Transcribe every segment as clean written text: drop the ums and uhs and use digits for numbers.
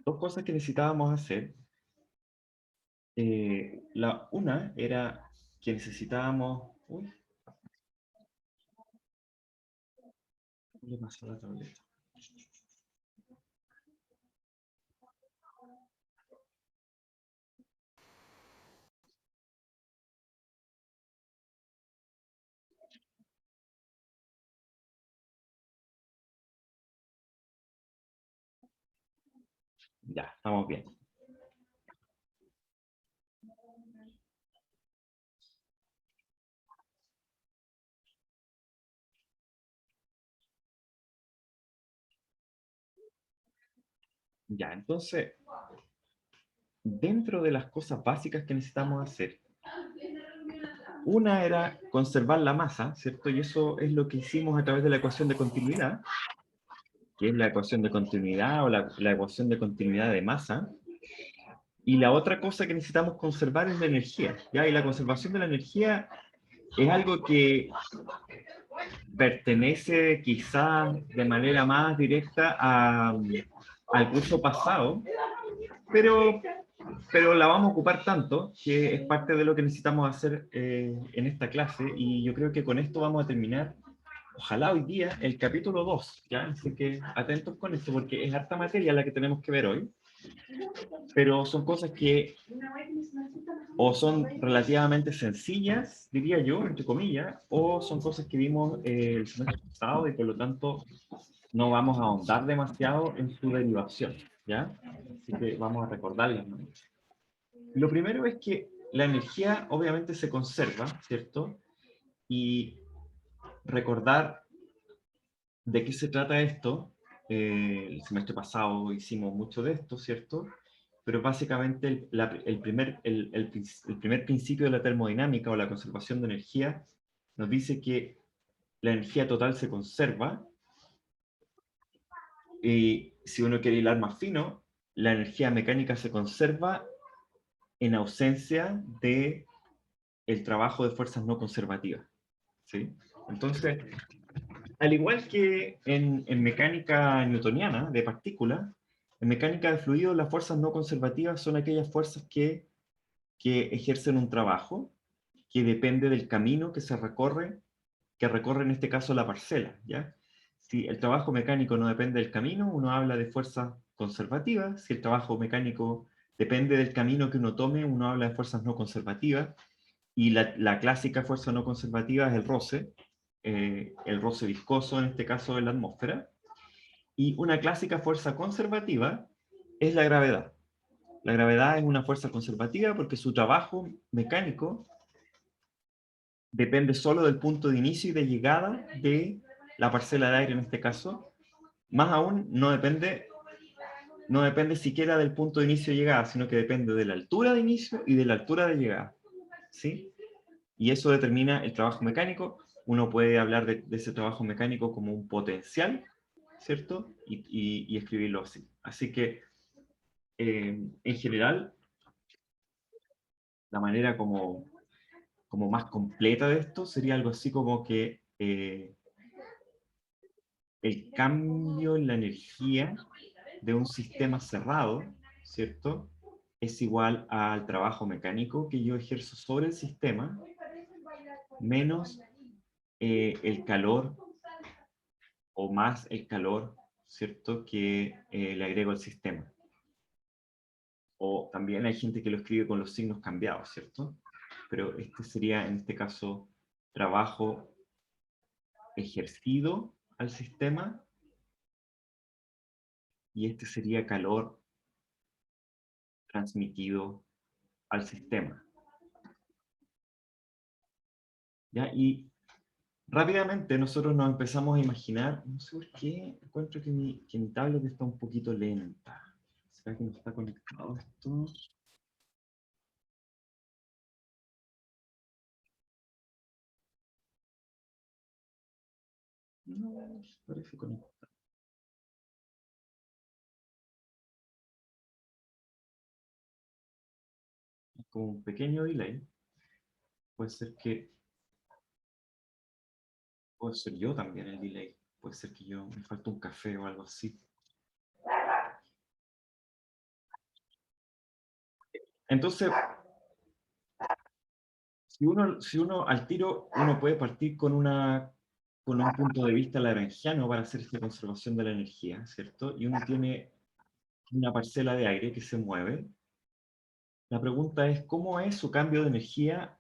dos cosas que necesitábamos hacer. La una era que necesitábamos... Uy, ¿qué le pasó a la tableta? Ya, estamos bien. Ya, entonces, dentro de las cosas básicas que necesitamos hacer, una era conservar la masa, ¿cierto? Y eso es lo que hicimos a través de la ecuación de continuidad, que es la ecuación de continuidad o la ecuación de continuidad de masa. Y la otra cosa que necesitamos conservar es la energía, ¿ya? Y la conservación de la energía es algo que pertenece quizás de manera más directa al curso pasado, pero, pero la vamos a ocupar tanto que es parte de lo que necesitamos hacer en esta clase, y yo creo que con esto vamos a terminar, ojalá hoy día, el capítulo 2, ¿ya? Así que atentos con esto porque es harta materia la que tenemos que ver hoy, pero son cosas que o son relativamente sencillas, diría yo, entre comillas, o son cosas que vimos el semestre pasado y por lo tanto no vamos a ahondar demasiado en su derivación, ¿ya? Así que vamos a recordarlas, ¿no? Lo primero es que la energía obviamente se conserva, ¿cierto? Y recordar de qué se trata esto. El semestre pasado hicimos mucho de esto, ¿cierto? Pero básicamente el primer principio de la termodinámica o la conservación de energía nos dice que la energía total se conserva, y si uno quiere hilar más fino, la energía mecánica se conserva en ausencia de el trabajo de fuerzas no conservativas, ¿sí? Entonces, al igual que en mecánica newtoniana de partículas, en mecánica de fluidos las fuerzas no conservativas son aquellas fuerzas que ejercen un trabajo que depende del camino que recorre en este caso la parcela, ¿ya? Si el trabajo mecánico no depende del camino, uno habla de fuerzas conservativas. Si el trabajo mecánico depende del camino que uno tome, uno habla de fuerzas no conservativas. Y la clásica fuerza no conservativa es el roce viscoso, en este caso en la atmósfera. Y una clásica fuerza conservativa es la gravedad. La gravedad es una fuerza conservativa porque su trabajo mecánico depende solo del punto de inicio y de llegada de la parcela de aire en este caso. Más aún, no depende siquiera del punto de inicio y llegada, sino que depende de la altura de inicio y de la altura de llegada, ¿sí? Y eso determina el trabajo mecánico. Uno puede hablar de ese trabajo mecánico como un potencial, ¿cierto? Y escribirlo así. Así que, en general, la manera como más completa de esto sería algo así como que el cambio en la energía de un sistema cerrado, ¿cierto? Es igual al trabajo mecánico que yo ejerzo sobre el sistema, menos el calor o más el calor, ¿cierto?, que le agrego al sistema. O también hay gente que lo escribe con los signos cambiados, ¿cierto? Pero este sería, en este caso, trabajo ejercido al sistema, y este sería calor transmitido al sistema. ¿Ya? Y rápidamente nosotros nos empezamos a imaginar, no sé por qué, encuentro que mi tablet está un poquito lenta. ¿Será que no está conectado esto? No, parece conectado. Es como un pequeño delay. Puede ser que, puede ser yo también el delay. Puede ser que yo me falta un café o algo así. Entonces, si uno al tiro, uno puede partir con un punto de vista lagrangiano para hacer esta conservación de la energía, ¿cierto? Y uno tiene una parcela de aire que se mueve. La pregunta es, ¿cómo es su cambio de energía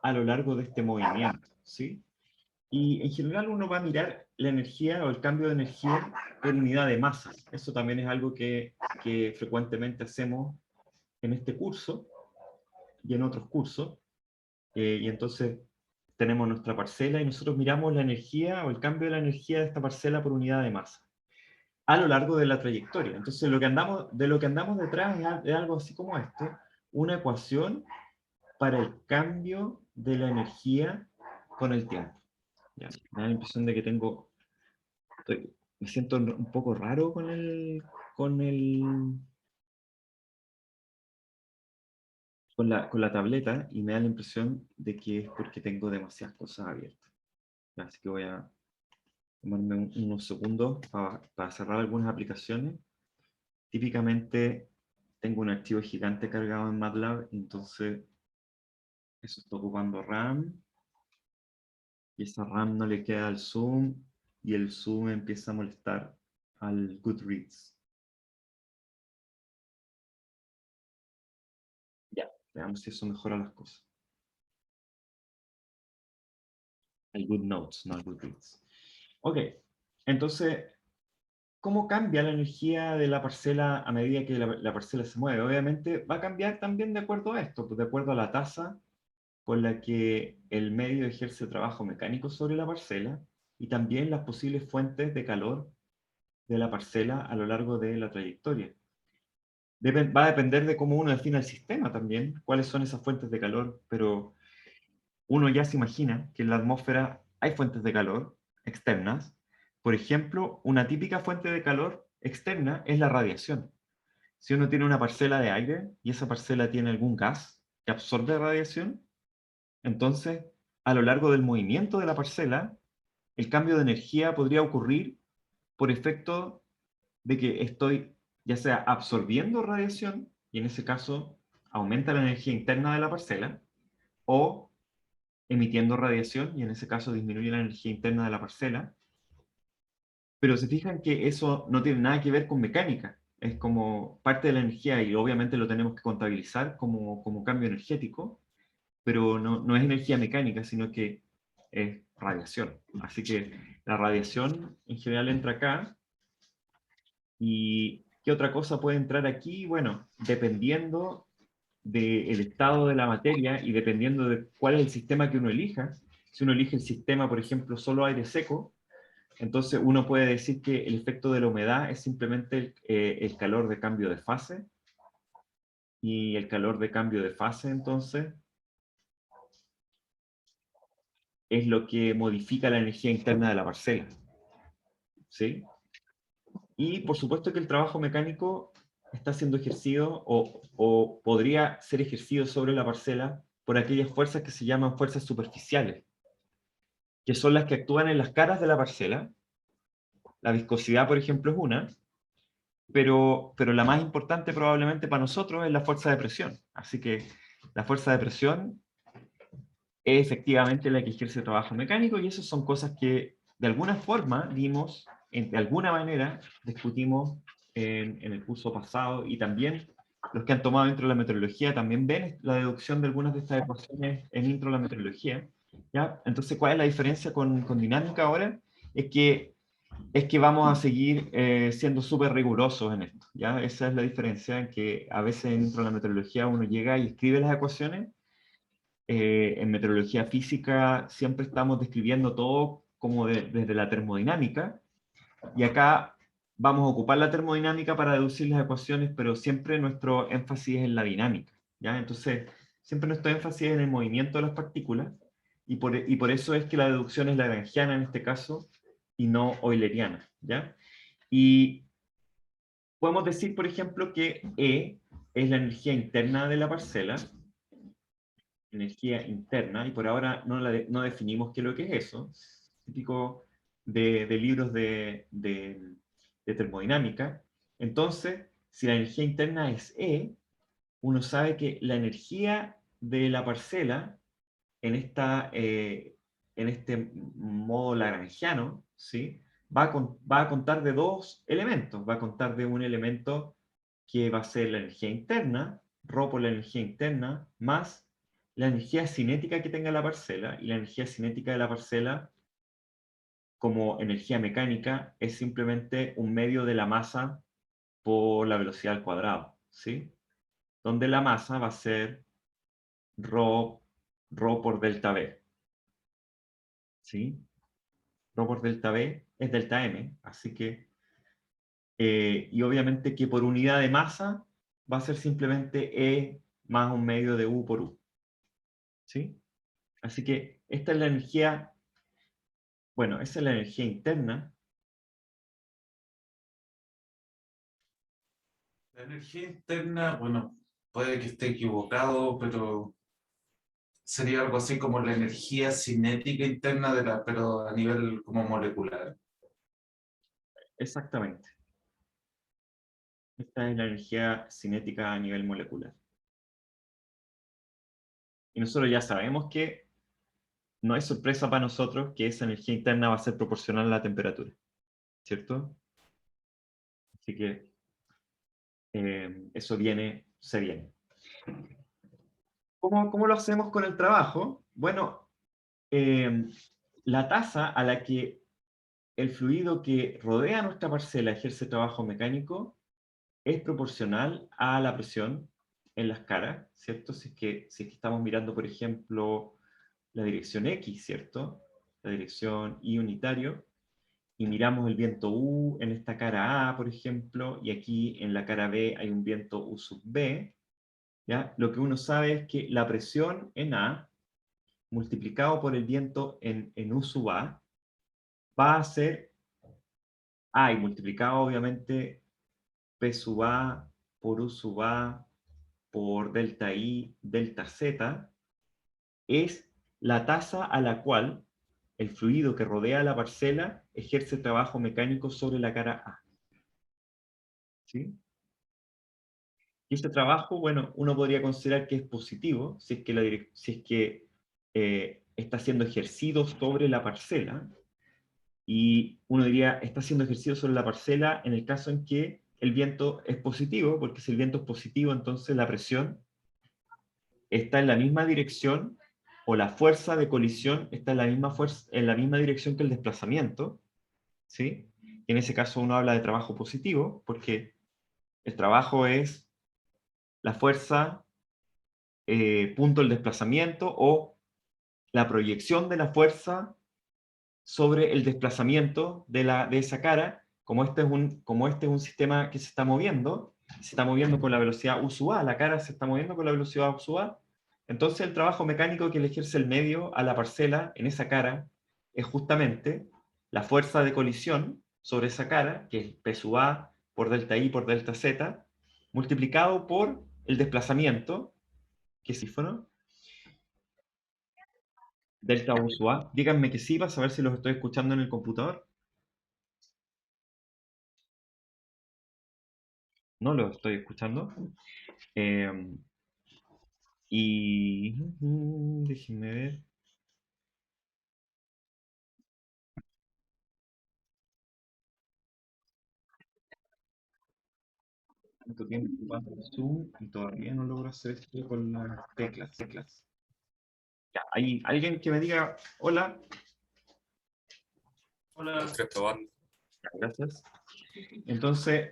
a lo largo de este movimiento? ¿Sí? Y en general uno va a mirar la energía o el cambio de energía por unidad de masa. Eso también es algo que frecuentemente hacemos en este curso y en otros cursos. Y entonces tenemos nuestra parcela y nosotros miramos la energía o el cambio de la energía de esta parcela por unidad de masa a lo largo de la trayectoria. Entonces de lo que andamos detrás es algo así como esto, una ecuación para el cambio de la energía con el tiempo. Ya, me da la impresión de que me siento un poco raro con el, con la tableta y me da la impresión de que es porque tengo demasiadas cosas abiertas. Así que voy a tomarme unos segundos para cerrar algunas aplicaciones. Típicamente tengo un archivo gigante cargado en MATLAB, entonces eso está ocupando RAM, y esa RAM no le queda al zoom, y el zoom empieza a molestar al Goodreads. Ya, veamos si eso mejora las cosas. Al GoodNotes, no al Goodreads. Ok, entonces, ¿cómo cambia la energía de la parcela a medida que la parcela se mueve? Obviamente va a cambiar también de acuerdo a esto, pues de acuerdo a la tasa con la que el medio ejerce trabajo mecánico sobre la parcela y también las posibles fuentes de calor de la parcela a lo largo de la trayectoria. Va a depender de cómo uno define el sistema también, cuáles son esas fuentes de calor, pero uno ya se imagina que en la atmósfera hay fuentes de calor externas. Por ejemplo, una típica fuente de calor externa es la radiación. Si uno tiene una parcela de aire y esa parcela tiene algún gas que absorbe radiación, entonces, a lo largo del movimiento de la parcela, el cambio de energía podría ocurrir por efecto de que estoy ya sea absorbiendo radiación, y en ese caso aumenta la energía interna de la parcela, o emitiendo radiación, y en ese caso disminuye la energía interna de la parcela. Pero se fijan que eso no tiene nada que ver con mecánica, es como parte de la energía y obviamente lo tenemos que contabilizar como cambio energético, pero no es energía mecánica, sino que es radiación. Así que la radiación en general entra acá. ¿Y qué otra cosa puede entrar aquí? Bueno, dependiendo del estado de la materia y dependiendo de cuál es el sistema que uno elija, si uno elige el sistema, por ejemplo, solo aire seco, entonces uno puede decir que el efecto de la humedad es simplemente el calor de cambio de fase, y el calor de cambio de fase, entonces, es lo que modifica la energía interna de la parcela. ¿Sí? Y por supuesto que el trabajo mecánico está siendo ejercido o podría ser ejercido sobre la parcela por aquellas fuerzas que se llaman fuerzas superficiales, que son las que actúan en las caras de la parcela. La viscosidad, por ejemplo, es una, pero la más importante probablemente para nosotros es la fuerza de presión. Así que la fuerza de presión es efectivamente la que ejerce el trabajo mecánico, y esas son cosas que de alguna forma vimos, de alguna manera discutimos en el curso pasado, y también los que han tomado intro a la meteorología también ven la deducción de algunas de estas ecuaciones en intro a la meteorología. ¿Ya? Entonces, ¿cuál es la diferencia con dinámica ahora? Es que vamos a seguir siendo súper rigurosos en esto. ¿Ya? Esa es la diferencia, en que a veces en intro a la meteorología uno llega y escribe las ecuaciones. En meteorología física siempre estamos describiendo todo como desde la termodinámica, y acá vamos a ocupar la termodinámica para deducir las ecuaciones, pero siempre nuestro énfasis es en la dinámica, ¿ya? Entonces, siempre nuestro énfasis es en el movimiento de las partículas, y por eso es que la deducción es lagrangiana en este caso, y no euleriana, ¿ya? Y podemos decir, por ejemplo, que E es la energía interna de la parcela, energía interna, y por ahora no definimos qué es lo que es eso, típico de libros de termodinámica. Entonces, si la energía interna es E, uno sabe que la energía de la parcela en este modo lagrangiano, ¿sí? Va a contar de dos elementos. Va a contar de un elemento que va a ser la energía interna, ρ por la energía interna, más la energía cinética que tenga la parcela, y la energía cinética de la parcela, como energía mecánica, es simplemente un medio de la masa por la velocidad al cuadrado, ¿sí? Donde la masa va a ser ρ por delta V, ¿sí? Rho por delta V es delta M, así que, y obviamente que por unidad de masa va a ser simplemente E más un medio de U por U, ¿sí? Así que esta es la energía, bueno, esa es la energía interna. La energía interna, bueno, puede que esté equivocado, pero sería algo así como la energía cinética interna de la, pero a nivel como molecular. Exactamente. Esta es la energía cinética a nivel molecular. Y nosotros ya sabemos que no es sorpresa para nosotros que esa energía interna va a ser proporcional a la temperatura, ¿cierto? Así que eso se viene. ¿Cómo lo hacemos con el trabajo? Bueno, la tasa a la que el fluido que rodea nuestra parcela ejerce trabajo mecánico es proporcional a la presión en las caras, ¿cierto? Si es que estamos mirando, por ejemplo, la dirección X, ¿cierto? La dirección Y unitario, y miramos el viento U en esta cara A, por ejemplo, y aquí en la cara B hay un viento U sub B, ¿ya? Lo que uno sabe es que la presión en A multiplicado por el viento en U sub A va a ser A, y multiplicado obviamente P sub A por U sub A por delta I, delta Z, es la tasa a la cual el fluido que rodea la parcela ejerce trabajo mecánico sobre la cara A, ¿sí? Y ese trabajo, bueno, uno podría considerar que es positivo si es que está siendo ejercido sobre la parcela, y uno diría, está siendo ejercido sobre la parcela en el caso en que el viento es positivo, porque si el viento es positivo, entonces la presión está en la misma dirección, o la fuerza de colisión está en la misma dirección que el desplazamiento, ¿sí? Y en ese caso uno habla de trabajo positivo, porque el trabajo es la fuerza, punto el desplazamiento, o la proyección de la fuerza sobre el desplazamiento de esa cara. Como este es un sistema que se está moviendo con la velocidad U sub A, la cara se está moviendo con la velocidad U sub A, entonces el trabajo mecánico que le ejerce el medio a la parcela en esa cara es justamente la fuerza de colisión sobre esa cara, que es P sub A por delta I por delta Z, multiplicado por el desplazamiento, que es sífono, delta U sub A. Díganme que sí para saber si los estoy escuchando en el computador. No lo estoy escuchando. Eh, déjenme ver. Tanto tiempo ocupando el Zoom y todavía no logro hacer esto con las teclas. Ya, hay alguien que me diga, hola. Hola. Estoy probando. Gracias. Entonces,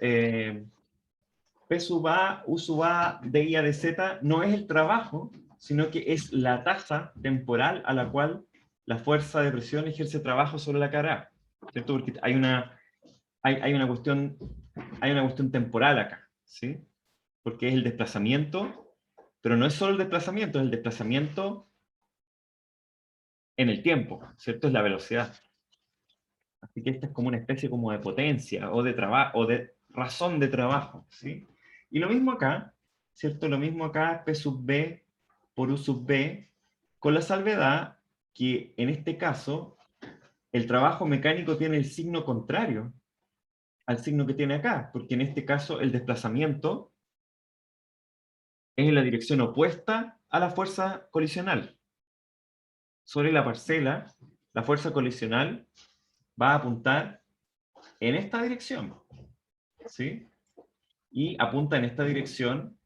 P sub A, U sub A, DI A de Z no es el trabajo, sino que es la tasa temporal a la cual la fuerza de presión ejerce trabajo sobre la cara A, ¿cierto? Porque hay una cuestión temporal acá, ¿sí? Porque es el desplazamiento, pero no es solo el desplazamiento, es el desplazamiento en el tiempo, ¿cierto? Es la velocidad. Así que esta es como una especie como de potencia o de trabajo o de razón de trabajo, ¿sí? Y lo mismo acá, ¿cierto? Lo mismo acá, P sub B por U sub B, con la salvedad que en este caso el trabajo mecánico tiene el signo contrario al signo que tiene acá, porque en este caso el desplazamiento es en la dirección opuesta a la fuerza colisional. Sobre la parcela, la fuerza colisional va a apuntar en esta dirección, ¿sí? Y apunta en esta dirección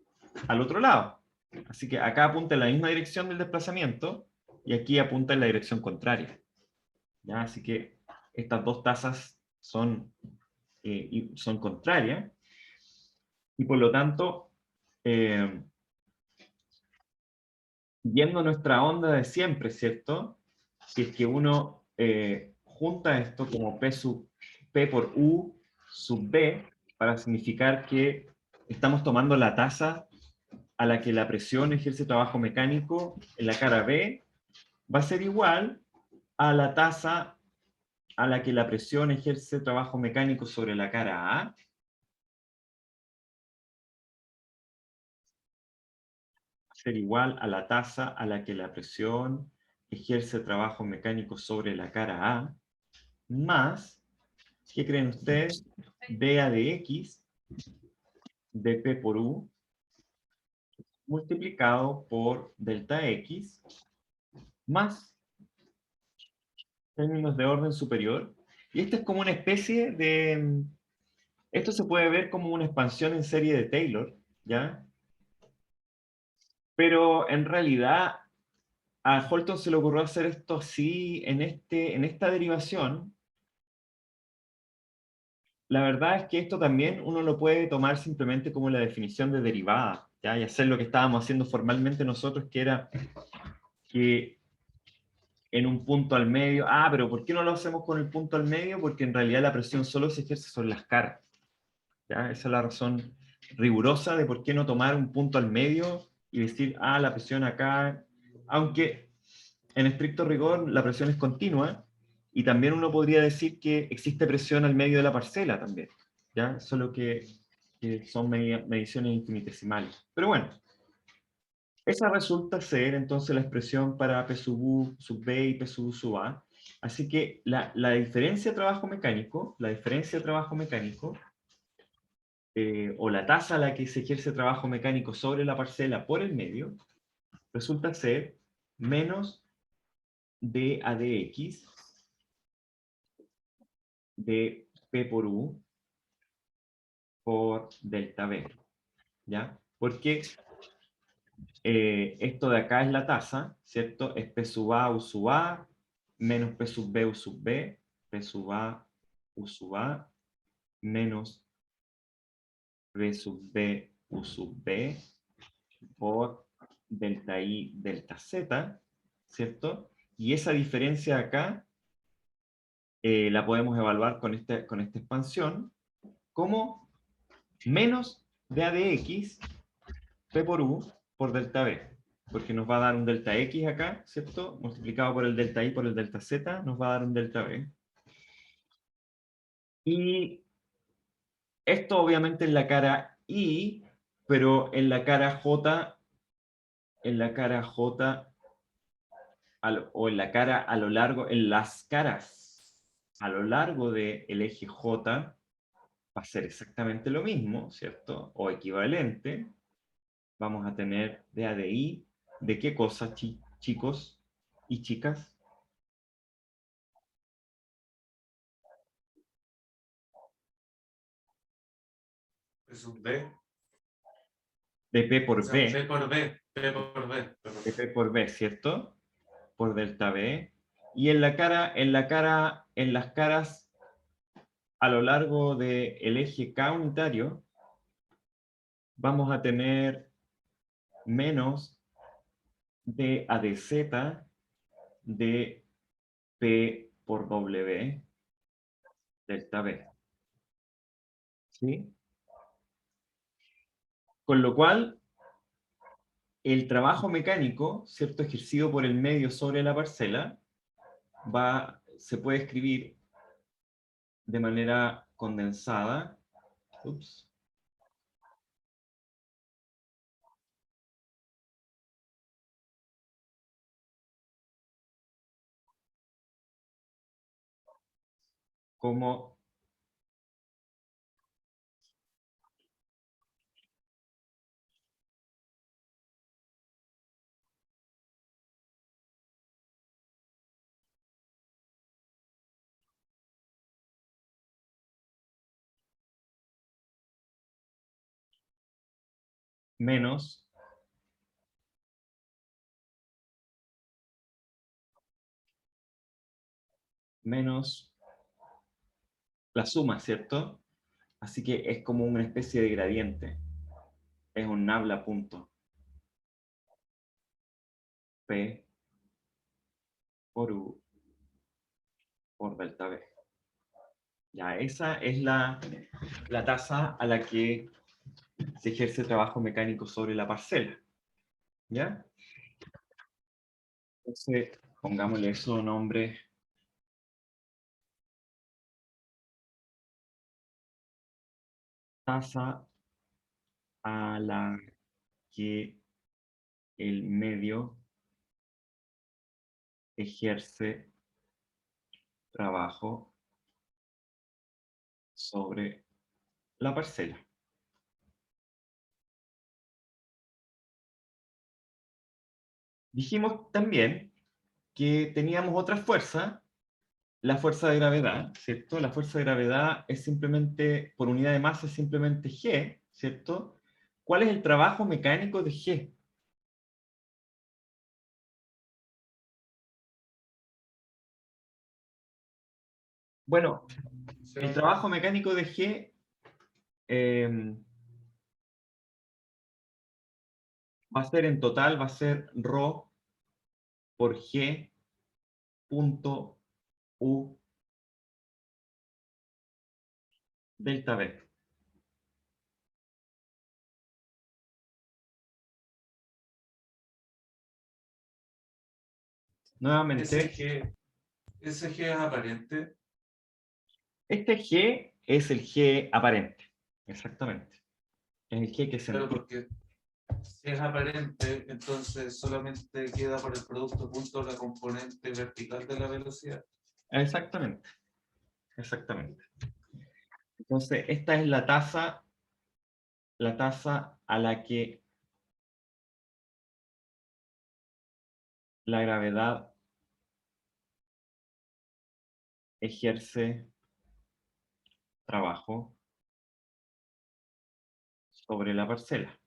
al otro lado. Así que acá apunta en la misma dirección del desplazamiento y aquí apunta en la dirección contraria. ¿Ya? Así que estas dos tasas son contrarias y por lo tanto, viendo nuestra onda de siempre, ¿cierto? Si es que uno junta esto como P por U sub B, para significar que estamos tomando la tasa a la que la presión ejerce trabajo mecánico en la cara B, va a ser igual a la tasa a la que la presión ejerce trabajo mecánico sobre la cara A, ser igual a la tasa a la que la presión ejerce trabajo mecánico sobre la cara A, más, ¿qué creen ustedes? dA de X de P por U multiplicado por delta X más términos de orden superior. Y esto es como una especie de... Esto se puede ver como una expansión en serie de Taylor, ¿ya? Pero en realidad a Holton se le ocurrió hacer esto así en esta derivación. La verdad es que esto también uno lo puede tomar simplemente como la definición de derivada, ¿ya? Y hacer lo que estábamos haciendo formalmente nosotros, que era que en un punto al medio, pero ¿por qué no lo hacemos con el punto al medio? Porque en realidad la presión solo se ejerce sobre las caras, ¿ya? Esa es la razón rigurosa de por qué no tomar un punto al medio y decir, la presión acá, aunque en estricto rigor la presión es continua, y también uno podría decir que existe presión al medio de la parcela también, ¿ya? Solo que son mediciones infinitesimales. Pero bueno, esa resulta ser entonces la expresión para P sub U sub B y P sub U sub A. Así que la diferencia de trabajo mecánico, o la tasa a la que se ejerce trabajo mecánico sobre la parcela por el medio, resulta ser menos dA de X de P por U por delta B, ¿ya? Porque esto de acá es la tasa, ¿cierto? Es P sub A U sub A menos P sub B U sub B, P sub A U sub A menos P sub B U sub B por delta I delta Z, ¿cierto? Y esa diferencia acá la podemos evaluar con esta expansión como menos dA de X P por U por delta B, porque nos va a dar un delta X acá, ¿cierto? Multiplicado por el delta I por el delta Z, nos va a dar un delta B. Y esto obviamente en la cara I, pero en la cara J, o en la cara a lo largo, en las caras a lo largo del eje J, va a ser exactamente lo mismo, ¿cierto? O equivalente. Vamos a tener dA de I, ¿de qué cosa, chicos y chicas? P sub B, De P o por sea, B, P por B, P por B, P por de B. P por B, ¿cierto? Por delta B. Y en las caras a lo largo del eje K unitario, vamos a tener menos de A de Z de P por W delta B. ¿Sí? Con lo cual, el trabajo mecánico, ¿cierto? Ejercido por el medio sobre la parcela, se puede escribir de manera condensada. Ups, como menos la suma, ¿cierto? Así que es como una especie de gradiente. Es un nabla punto. P por U por delta B. Ya, esa es la tasa a la que se ejerce trabajo mecánico sobre la parcela. ¿Ya? Entonces, pongámosle eso nombre. Tasa a la que el medio ejerce trabajo sobre la parcela. Dijimos también que teníamos otra fuerza, la fuerza de gravedad, ¿cierto? La fuerza de gravedad es simplemente, por unidad de masa, es simplemente G, ¿cierto? ¿Cuál es el trabajo mecánico de G? Bueno, el trabajo mecánico de G va a ser en total, va a ser ρ por G punto U delta B. Nuevamente, Ese G es aparente. este G es el G aparente, exactamente. Es el G que se Claro, entiende. porque si es aparente, entonces solamente queda por el producto punto la componente vertical de la velocidad. Exactamente, exactamente. Entonces, esta es la tasa a la que la gravedad ejerce trabajo sobre la parcela.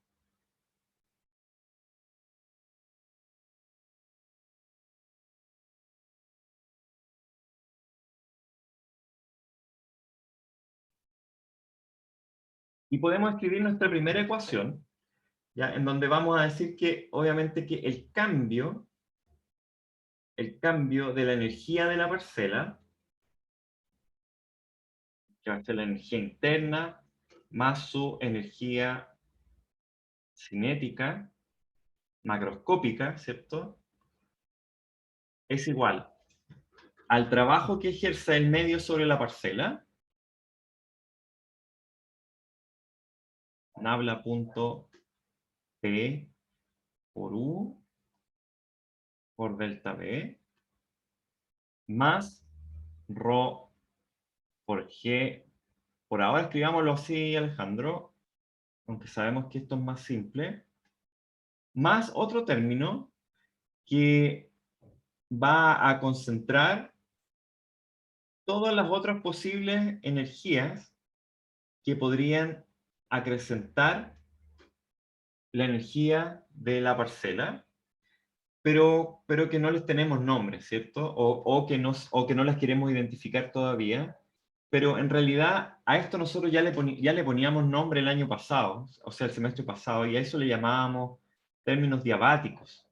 Y podemos escribir nuestra primera ecuación, ¿ya? En donde vamos a decir que, obviamente, que el cambio de la energía de la parcela, que va a ser la energía interna, más su energía cinética, macroscópica, ¿cierto? Es igual al trabajo que ejerza el medio sobre la parcela, nabla.P por U por delta B, más ρ por G. Por ahora escribámoslo así, Alejandro, aunque sabemos que esto es más simple, más otro término que va a concentrar todas las otras posibles energías que podrían acrecentar la energía de la parcela, pero que no les tenemos nombre, ¿cierto? O que no las queremos identificar todavía. Pero en realidad a esto nosotros ya le poníamos nombre el año pasado, o sea, el semestre pasado, y a eso le llamábamos términos diabáticos,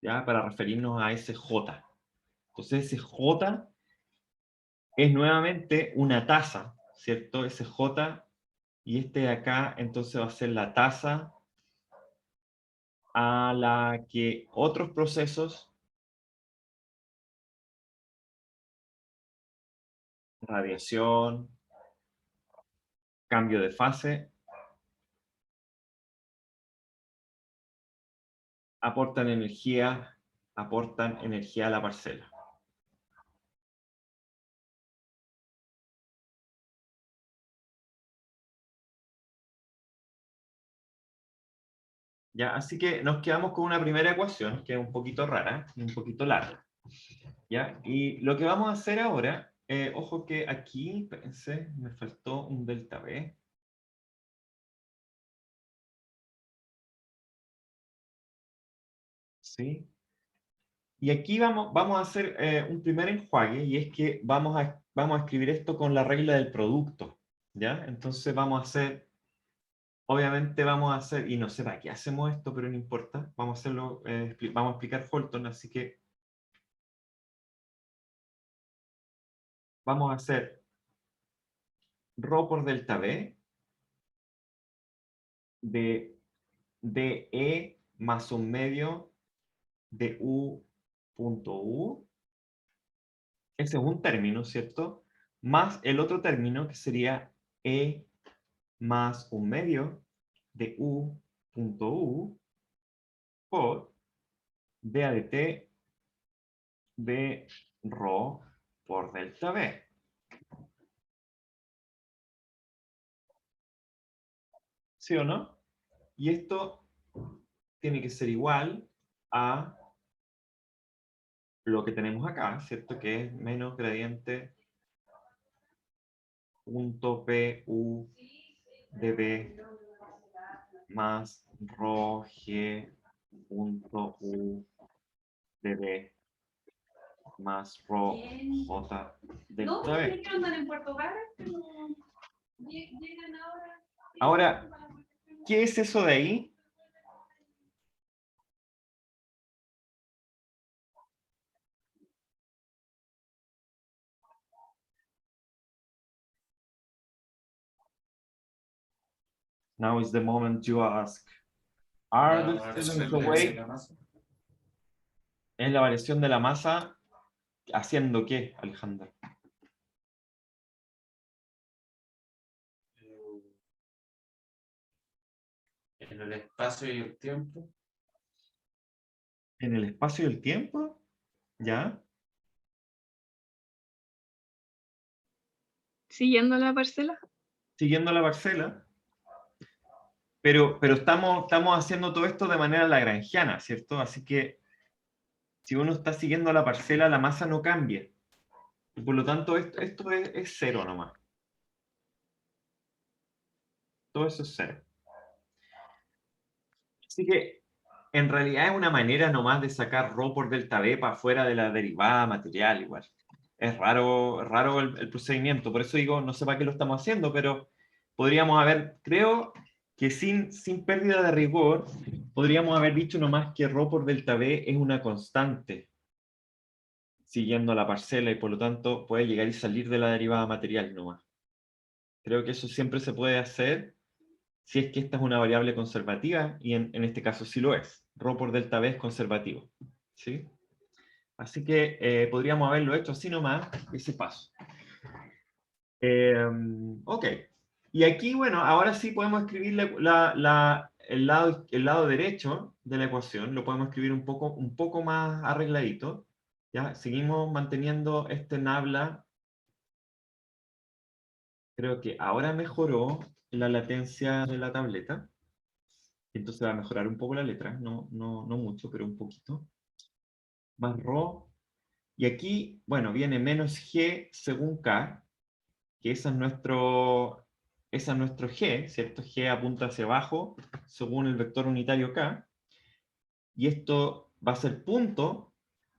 ¿ya? Para referirnos a ese J. Entonces ese J es nuevamente una tasa, ¿cierto? Ese J y este de acá, entonces va a ser la tasa a la que otros procesos, radiación, cambio de fase, aportan energía a la parcela. ¿Ya? Así que nos quedamos con una primera ecuación que es un poquito rara y un poquito larga. ¿Ya? Y lo que vamos a hacer ahora, ojo que aquí, pensé, me faltó un delta B. ¿sí? Y aquí vamos a hacer un primer enjuague, y es que vamos a escribir esto con la regla del producto, ¿ya? Entonces vamos a hacer, obviamente vamos a hacer, y no sé para qué hacemos esto, pero no importa, vamos a hacerlo, vamos a explicar Fulton, así que vamos a hacer ρ por delta B de DE más un medio de U punto U. Ese es un término, ¿cierto? Más el otro término que sería E más un medio de U punto U por DA de T de ρ por delta B. ¿Sí o no? Y esto tiene que ser igual a lo que tenemos acá, ¿cierto? Que es menos gradiente punto PU de B más ρ G punto U de B más ρ J delta B. Ahora, ¿qué es eso de ahí? Now is the moment you ask. Are the students awake? Es la variación de la masa haciendo qué, Alejandra? En el espacio y el tiempo. En el espacio y el tiempo, ¿ya? Siguiendo la parcela. Siguiendo la parcela. Pero estamos haciendo todo esto de manera lagrangiana, ¿cierto? Así que si uno está siguiendo la parcela, la masa no cambia. Y por lo tanto, esto es cero nomás. Todo eso es cero. Así que, en realidad es una manera nomás de sacar ρ por delta B para afuera de la derivada material igual. Es raro el procedimiento, por eso digo, no sé para qué lo estamos haciendo, pero podríamos haber, creo que sin pérdida de rigor, podríamos haber dicho nomás que ρ por delta B es una constante, siguiendo la parcela, y por lo tanto puede llegar y salir de la derivada material nomás. Creo que eso siempre se puede hacer si es que esta es una variable conservativa, y en este caso sí lo es. ρ por delta B es conservativo, ¿sí? Así que podríamos haberlo hecho así nomás, ese paso. Ok. Y aquí, bueno, ahora sí podemos escribir el lado derecho de la ecuación, lo podemos escribir un poco más arregladito. ¿Ya? Seguimos manteniendo este nabla. Creo que ahora mejoró la latencia de la tableta. Entonces va a mejorar un poco la letra, no mucho, pero un poquito. Más ρ. Y aquí, bueno, viene menos g según k, que ese es nuestro g, ¿cierto? G apunta hacia abajo según el vector unitario k. Y esto va a ser punto,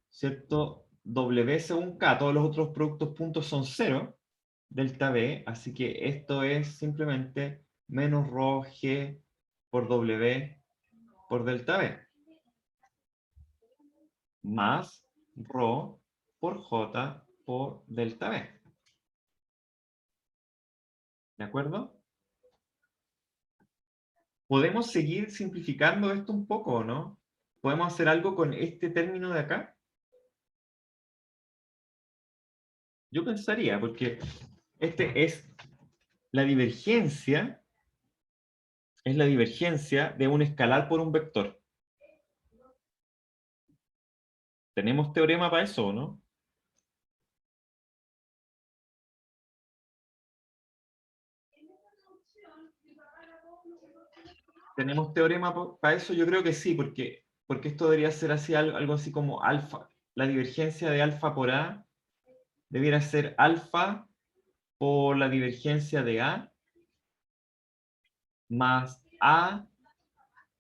¿cierto? W según k, todos los otros productos puntos son 0, delta B, así que esto es simplemente menos ρ g por W por delta B, más ρ por J por delta B. ¿De acuerdo? ¿Podemos seguir simplificando esto un poco o no? ¿Podemos hacer algo con este término de acá? Yo pensaría, porque este es la divergencia de un escalar por un vector. ¿Tenemos teorema para eso o no? ¿Tenemos teorema para eso? Yo creo que sí, porque esto debería ser así, algo así como alfa. La divergencia de alfa por A debiera ser alfa por la divergencia de A más A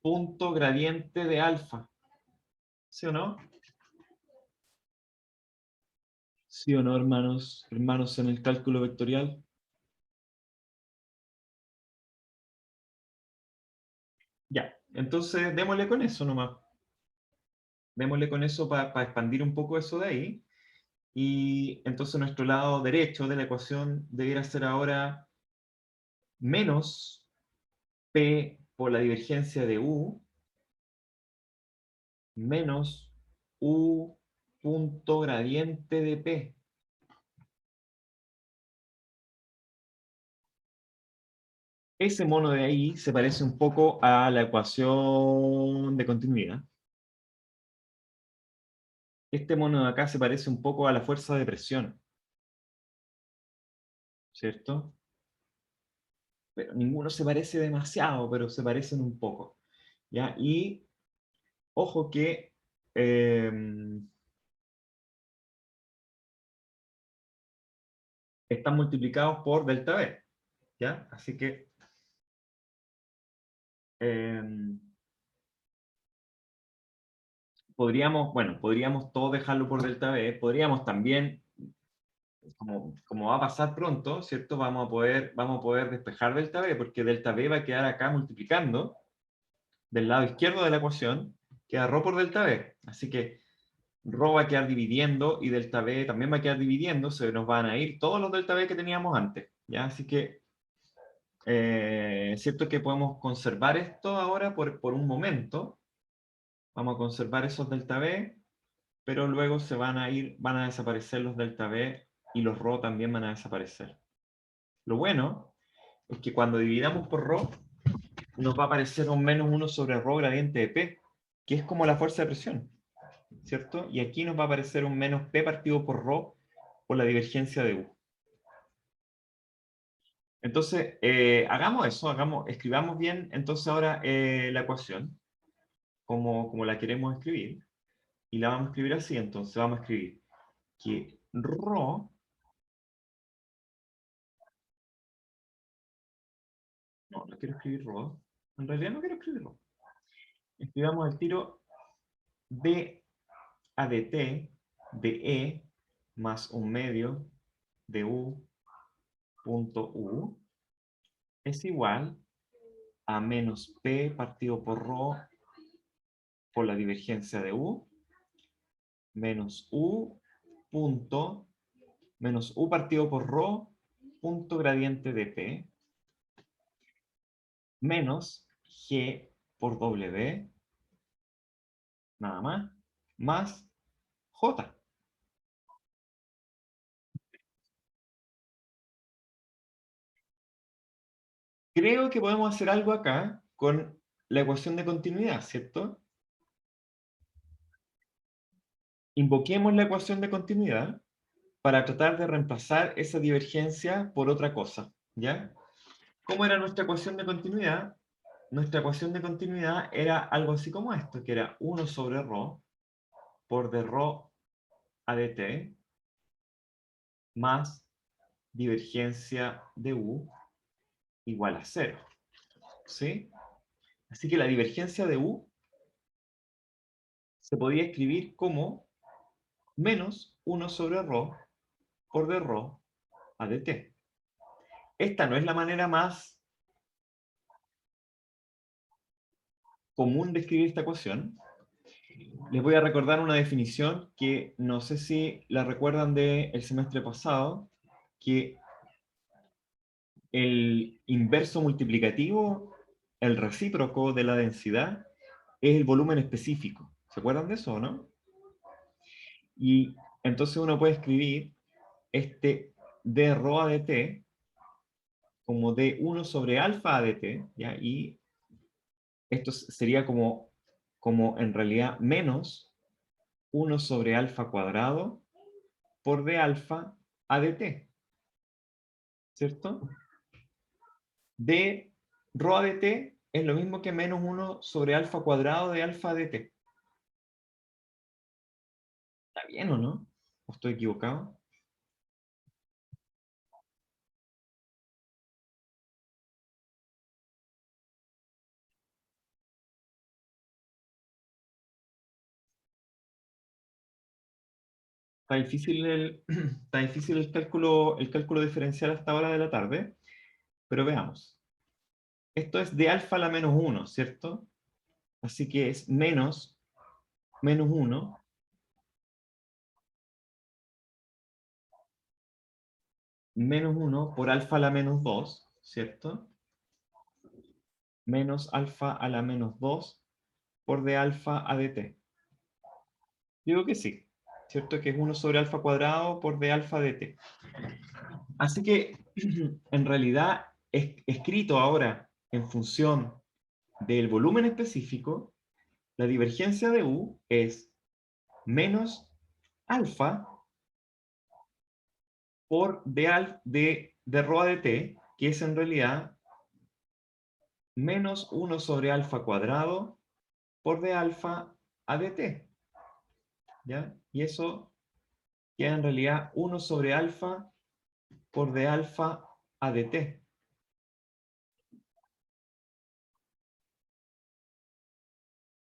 punto gradiente de alfa. ¿Sí o no? ¿Sí o no, hermanos? Hermanos en el cálculo vectorial. Ya, entonces démosle con eso nomás. Démosle con eso para expandir un poco eso de ahí. Y entonces nuestro lado derecho de la ecuación debiera ser ahora menos P por la divergencia de U menos U punto gradiente de P. Ese mono de ahí se parece un poco a la ecuación de continuidad. Este mono de acá se parece un poco a la fuerza de presión, ¿cierto? Pero ninguno se parece demasiado, pero se parecen un poco. ¿Ya? Y ojo que están multiplicados por delta B, ¿ya? Así que podríamos, bueno, podríamos todo dejarlo por delta B, podríamos también, como va a pasar pronto, ¿cierto? Vamos a poder despejar delta B, porque delta B va a quedar acá multiplicando del lado izquierdo de la ecuación, queda ρ por delta B. Así que ρ va a quedar dividiendo y delta B también va a quedar dividiendo, se nos van a ir todos los delta B que teníamos antes, ¿ya? Así que, cierto que podemos conservar esto ahora por un momento, vamos a conservar esos delta B, pero luego se van a ir, van a desaparecer los delta B y los ρ también van a desaparecer. Lo bueno es que cuando dividamos por ρ, nos va a aparecer un menos 1 sobre ρ gradiente de P, que es como la fuerza de presión, ¿cierto? Y aquí nos va a aparecer un menos P partido por ρ por la divergencia de U. Entonces, hagamos eso, escribamos bien entonces ahora la ecuación, como la queremos escribir, y la vamos a escribir así, entonces vamos a escribir que ρ, no quiero escribir ρ, en realidad no quiero escribir ρ, escribamos el tiro d a dt de E más un medio de U punto U es igual a menos P partido por ρ por la divergencia de U menos U punto menos U partido por ρ punto gradiente de P menos G por W nada más J. Creo que podemos hacer algo acá con la ecuación de continuidad, ¿cierto? Invoquemos la ecuación de continuidad para tratar de reemplazar esa divergencia por otra cosa, ¿ya? ¿Cómo era nuestra ecuación de continuidad? Nuestra ecuación de continuidad era algo así como esto, que era 1 sobre ρ por d ρ a dt más divergencia de U igual a 0, ¿sí? Así que la divergencia de U se podía escribir como menos 1 sobre ρ por d ρ a dt. Esta no es la manera más común de escribir esta ecuación. Les voy a recordar una definición que no sé si la recuerdan del semestre pasado, que el inverso multiplicativo, el recíproco de la densidad, es el volumen específico. ¿Se acuerdan de eso o no? Y entonces uno puede escribir este d rho a dt como d1 sobre alfa a dt, ¿ya? Y esto sería como en realidad menos 1 sobre alfa cuadrado por d alfa a dt, ¿cierto? D rho a dt es lo mismo que menos 1 sobre alfa cuadrado de alfa a dt. ¿Está bien o no? ¿O estoy equivocado? está difícil el cálculo diferencial hasta ahora de la tarde, pero veamos. Esto es de alfa a la menos 1, ¿cierto? Así que es menos 1 por alfa a la menos 2, ¿cierto? Menos alfa a la menos 2 por d alfa a dt. Digo que sí, ¿cierto? Que es 1 sobre alfa cuadrado por d alfa dt. Así que, en realidad, escrito ahora en función del volumen específico, la divergencia de U es menos alfa por de rho a dt, que es en realidad menos 1 sobre alfa cuadrado por d alfa a dt. ¿Ya? Y eso queda en realidad 1 sobre alfa por d alfa a dt.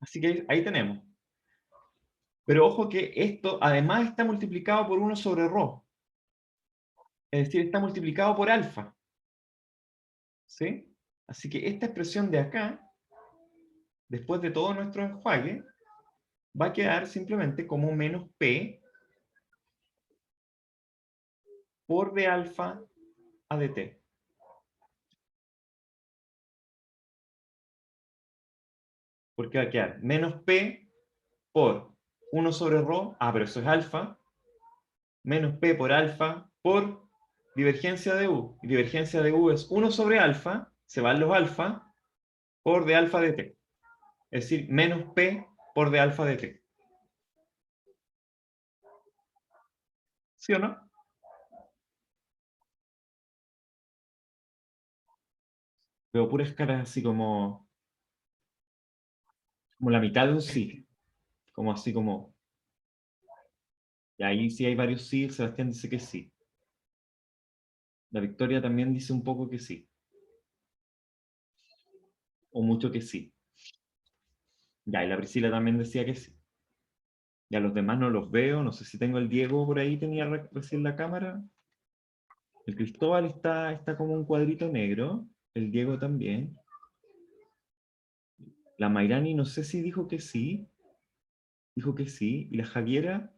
Así que ahí tenemos. Pero ojo que esto además está multiplicado por 1 sobre rho. Es decir, está multiplicado por alfa. ¿Sí? Así que esta expresión de acá, después de todo nuestro enjuague, va a quedar simplemente como menos P por d alfa a dt. Porque va a quedar menos P por 1 sobre rho, pero eso es alfa, menos P por alfa por divergencia de U. Y divergencia de U es 1 sobre alfa, se van los alfa, por d alfa dt. Es decir, menos P por d alfa dt. ¿Sí o no? Veo puras caras así como la mitad de un sí. Como así como... Y ahí sí hay varios sí, Sebastián dice que sí. La Victoria también dice un poco que sí. O mucho que sí. Ya, y la Priscila también decía que sí. Ya los demás no los veo, no sé si tengo el Diego por ahí, tenía recién la cámara. El Cristóbal está como un cuadrito negro, el Diego también. La Mairani no sé si dijo que sí, y la Javiera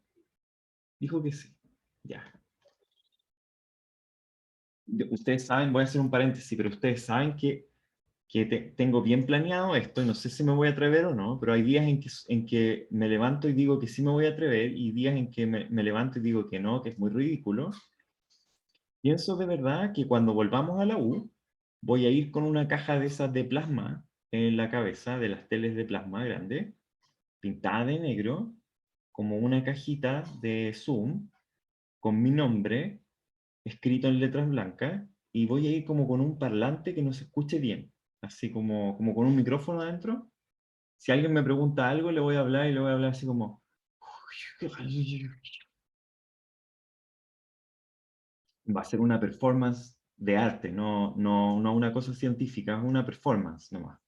dijo que sí. Ya. Ustedes saben, voy a hacer un paréntesis, pero ustedes saben que tengo bien planeado esto, y no sé si me voy a atrever o no, pero hay días en que me levanto y digo que sí me voy a atrever, y días en que me levanto y digo que no, que es muy ridículo. Pienso de verdad que cuando volvamos a la U, voy a ir con una caja de esas de plasma en la cabeza, de las teles de plasma grande, pintada de negro, como una cajita de Zoom, con mi nombre escrito en letras blancas, y voy a ir como con un parlante que no se escuche bien, así como con un micrófono adentro. Si alguien me pregunta algo, le voy a hablar y le voy a hablar así como... Va a ser una performance de arte, no una cosa científica, es una performance nomás.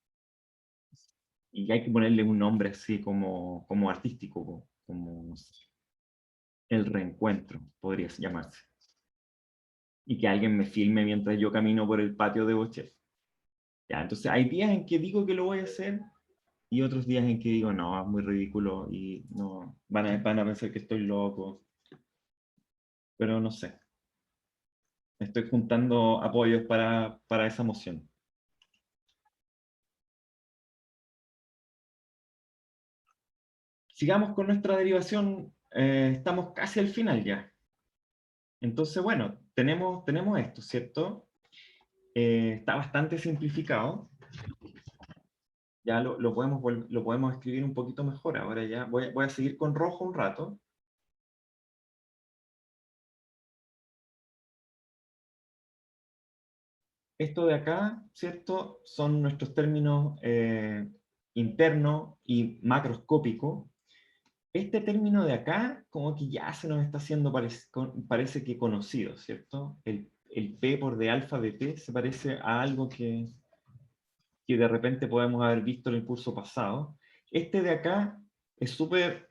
Y hay que ponerle un nombre así como artístico, como no sé, el reencuentro, podría llamarse. Y que alguien me filme mientras yo camino por el patio de Bochef. Ya, entonces hay días en que digo que lo voy a hacer y otros días en que digo, no, es muy ridículo y no, van a pensar que estoy loco. Pero no sé, estoy juntando apoyos para esa moción. Sigamos con nuestra derivación, estamos casi al final ya. Entonces, bueno, tenemos esto, ¿cierto? Está bastante simplificado. Ya lo podemos escribir un poquito mejor. Ahora ya voy a seguir con rojo un rato. Esto de acá, ¿cierto? Son nuestros términos interno y macroscópico. Este término de acá, como que ya se nos está haciendo, parece que conocido, ¿cierto? El P por de alfa de T se parece a algo que de repente podemos haber visto en el curso pasado. Este de acá es súper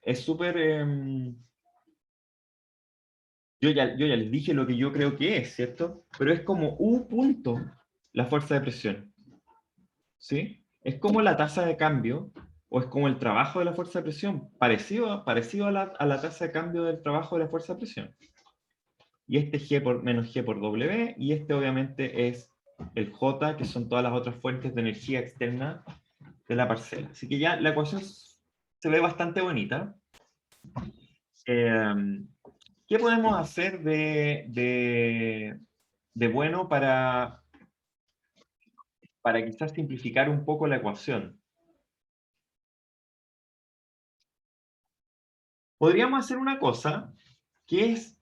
yo ya les dije lo que yo creo que es, ¿cierto? Pero es como U punto la fuerza de presión, ¿sí? Es como la tasa de cambio, o es como el trabajo de la fuerza de presión, parecido a la tasa de cambio del trabajo de la fuerza de presión. Y este G por, menos G por W, y este obviamente es el J, que son todas las otras fuentes de energía externa de la parcela. Así que ya la ecuación se ve bastante bonita. ¿Qué podemos hacer de bueno para quizás simplificar un poco la ecuación? Podríamos hacer una cosa, que es,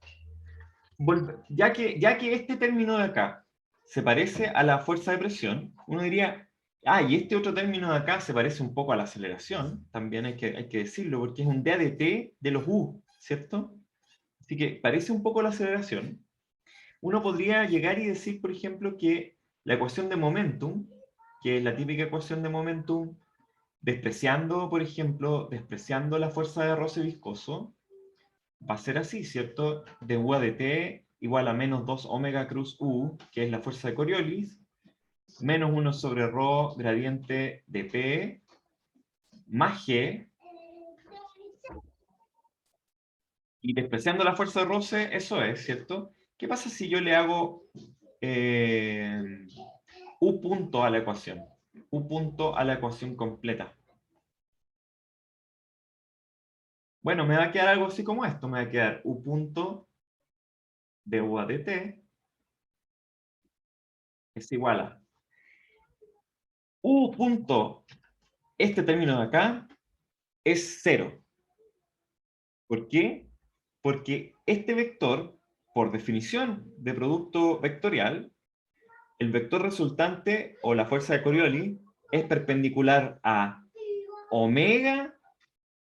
ya que este término de acá se parece a la fuerza de presión, uno diría, y este otro término de acá se parece un poco a la aceleración, también hay que decirlo, porque es un d a de t de los u, ¿cierto? Así que parece un poco la aceleración. Uno podría llegar y decir, por ejemplo, que la ecuación de momentum, que es la típica ecuación de momentum, despreciando, por ejemplo, despreciando la fuerza de roce viscoso, va a ser así, ¿cierto? De U a de T igual a menos 2 omega cruz U, que es la fuerza de Coriolis, menos 1 sobre ρ gradiente de P, más G, y despreciando la fuerza de roce, eso es, ¿cierto? ¿Qué pasa si yo le hago U punto a la ecuación? U punto a la ecuación completa. Bueno, me va a quedar algo así como esto. Me va a quedar U punto de U a de T es igual a U punto, este término de acá, es 0. ¿Por qué? Porque este vector, por definición de producto vectorial, el vector resultante, o la fuerza de Coriolis, es perpendicular a omega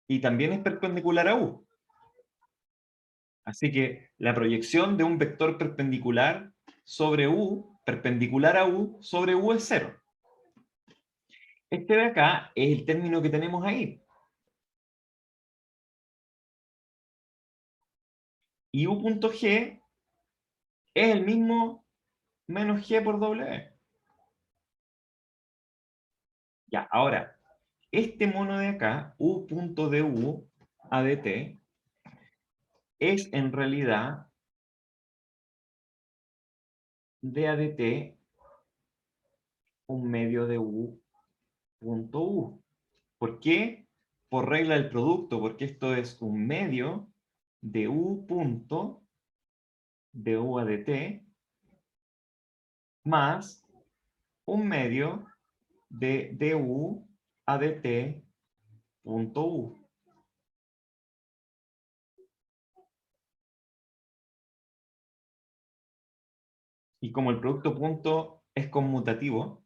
y también es perpendicular a U. Así que la proyección de un vector perpendicular sobre U, perpendicular a U, sobre U es 0. Este de acá es el término que tenemos ahí. Y U.G es el mismo menos G por W. Ya, ahora, este mono de acá, U.du a dt, es en realidad d a dt un medio de U.u. ¿Por qué? Por regla del producto, porque esto es un medio de U punto de U a dt más un medio de du a dt punto U. Y como el producto punto es conmutativo,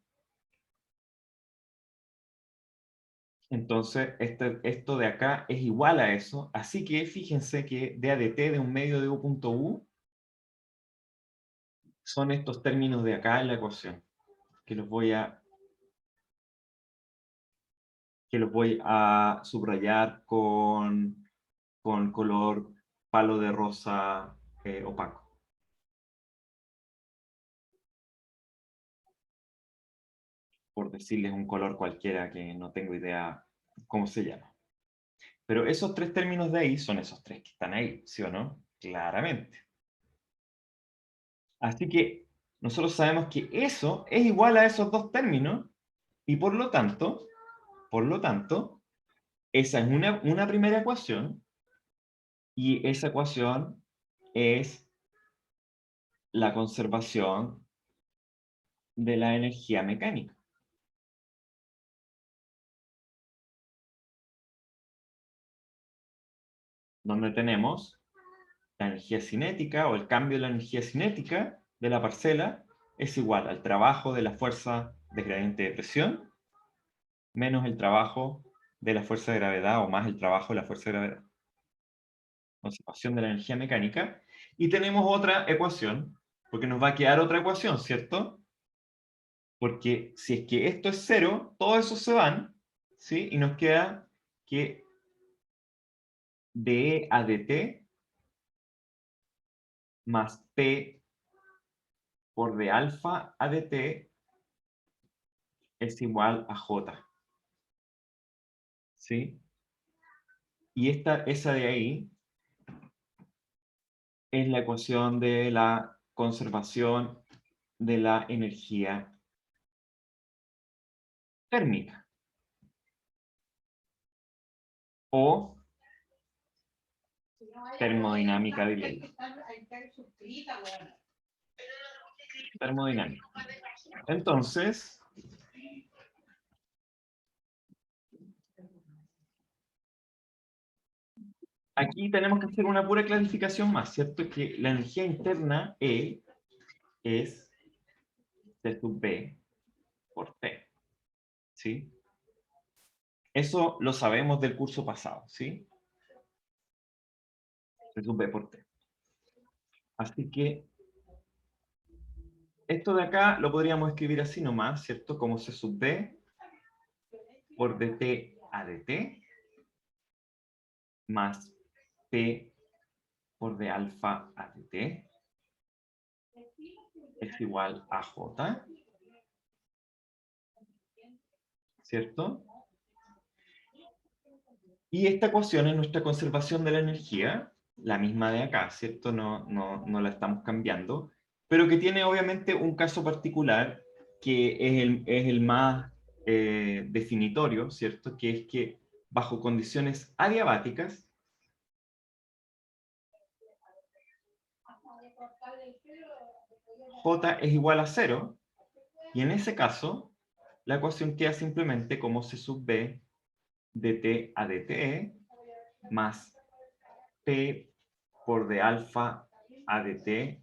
entonces esto de acá es igual a eso. Así que fíjense que d a dt de un medio de U punto U son estos términos de acá en la ecuación, que los voy a subrayar con color palo de rosa opaco. Por decirles un color cualquiera que no tengo idea cómo se llama. Pero esos tres términos de ahí son esos tres que están ahí, ¿sí o no? Claramente. Así que nosotros sabemos que eso es igual a esos dos términos y por lo tanto, esa es una primera ecuación y esa ecuación es la conservación de la energía mecánica. Donde tenemos la energía cinética o el cambio de la energía cinética de la parcela es igual al trabajo de la fuerza de gradiente de presión menos el trabajo de la fuerza de gravedad o más el trabajo de la fuerza de gravedad. Conservación de la energía mecánica. Y tenemos otra ecuación, porque nos va a quedar otra ecuación, ¿cierto? Porque si es que esto es 0, todos esos se van, ¿sí? Y nos queda que dE a dt más P por D alfa a dt es igual a J. ¿Sí? Y esa de ahí es la ecuación de la conservación de la energía térmica. O termodinámica, diría yo. Termodinámica. Entonces, aquí tenemos que hacer una pura clarificación más, ¿cierto? Que la energía interna E es T sub B por T, ¿sí? Eso lo sabemos del curso pasado, ¿sí? T sub B por T. Así que esto de acá lo podríamos escribir así nomás, ¿cierto? Como C sub B por dt a dt más P por d alfa a dt es igual a J, ¿cierto? Y esta ecuación es nuestra conservación de la energía, la misma de acá, ¿cierto? No la estamos cambiando, pero que tiene obviamente un caso particular que es el más definitorio, ¿cierto? Que es que bajo condiciones adiabáticas, J es igual a 0, y en ese caso, la ecuación queda simplemente como C sub B dt a dt más P por d alfa a dt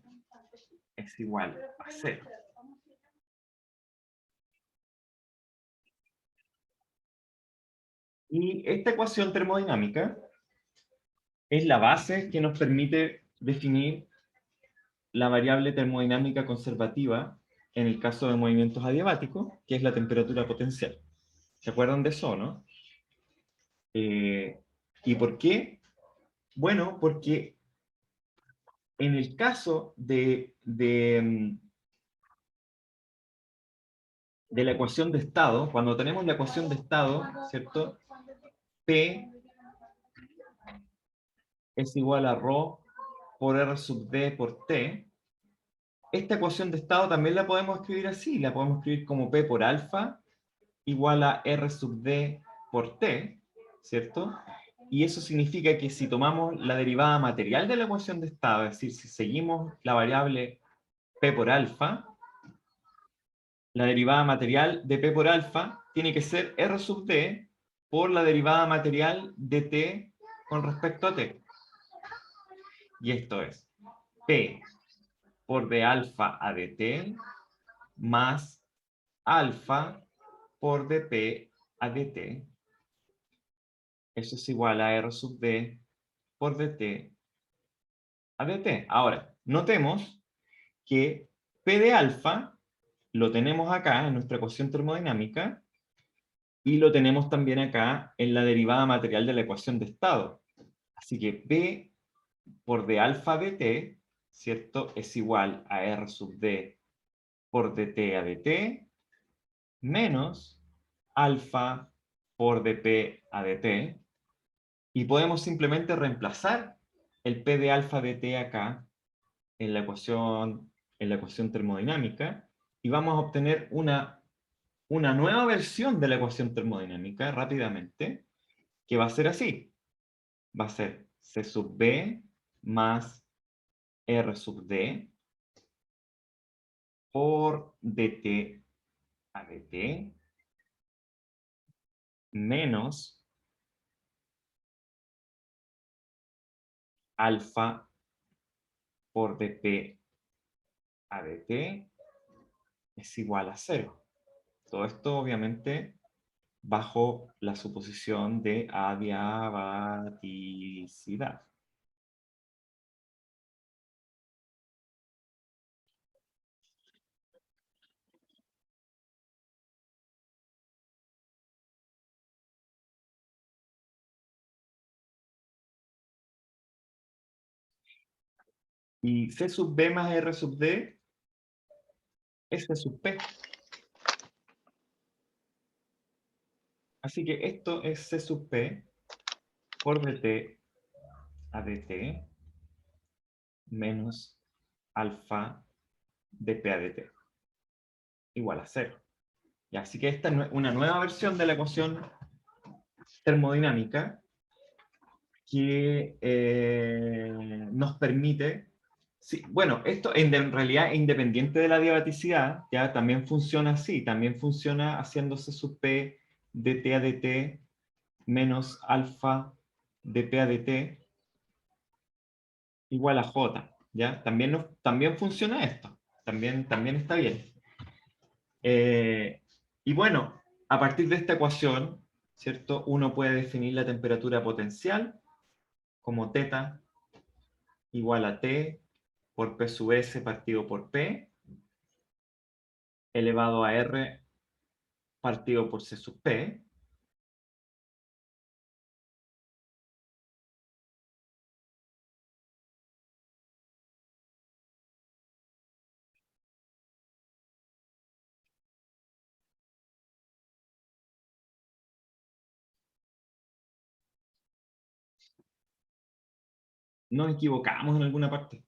es igual a 0. Y esta ecuación termodinámica es la base que nos permite definir la variable termodinámica conservativa en el caso de movimientos adiabáticos, que es la temperatura potencial. ¿Se acuerdan de eso, no? ¿Y por qué? Bueno, porque en el caso de la ecuación de estado, cuando tenemos la ecuación de estado, ¿cierto? P es igual a ρ por R sub D por T. Esta ecuación de estado también la podemos escribir así, la podemos escribir como P por alfa igual a R sub D por T, ¿cierto? Y eso significa que si tomamos la derivada material de la ecuación de estado, es decir, si seguimos la variable P por alfa, la derivada material de P por alfa tiene que ser R sub D por la derivada material de T con respecto a T. Y esto es P por D alfa a dt más alfa por dp a dt. Eso es igual a R sub D por dt a dt. Ahora, notemos que P de alfa lo tenemos acá en nuestra ecuación termodinámica y lo tenemos también acá en la derivada material de la ecuación de estado. Así que P por d alfa dt, ¿cierto? Es igual a R sub D por dt a dt menos alfa por dp a dt. Y podemos simplemente reemplazar el p de alfa dt acá en la ecuación termodinámica y vamos a obtener una nueva versión de la ecuación termodinámica rápidamente, que va a ser así. Va a ser C sub B más R sub D por dt a dt menos alfa por dp a dt es igual a 0. Todo esto obviamente bajo la suposición de adiabaticidad. Y C sub B más R sub D es C sub P. Así que esto es C sub P por dt a dt menos alfa dp a dt igual a 0. Y así que esta es una nueva versión de la ecuación termodinámica que nos permite... Sí, bueno, esto en realidad independiente de la diabaticidad, ya también funciona así, también funciona haciéndose sub P dt a dt menos alfa dp a dt igual a j, ¿ya? También funciona esto, también está bien. Y bueno, a partir de esta ecuación, ¿cierto? Uno puede definir la temperatura potencial como θ igual a T por P sub S partido por P, elevado a R partido por C sub P. Nos equivocamos en alguna parte.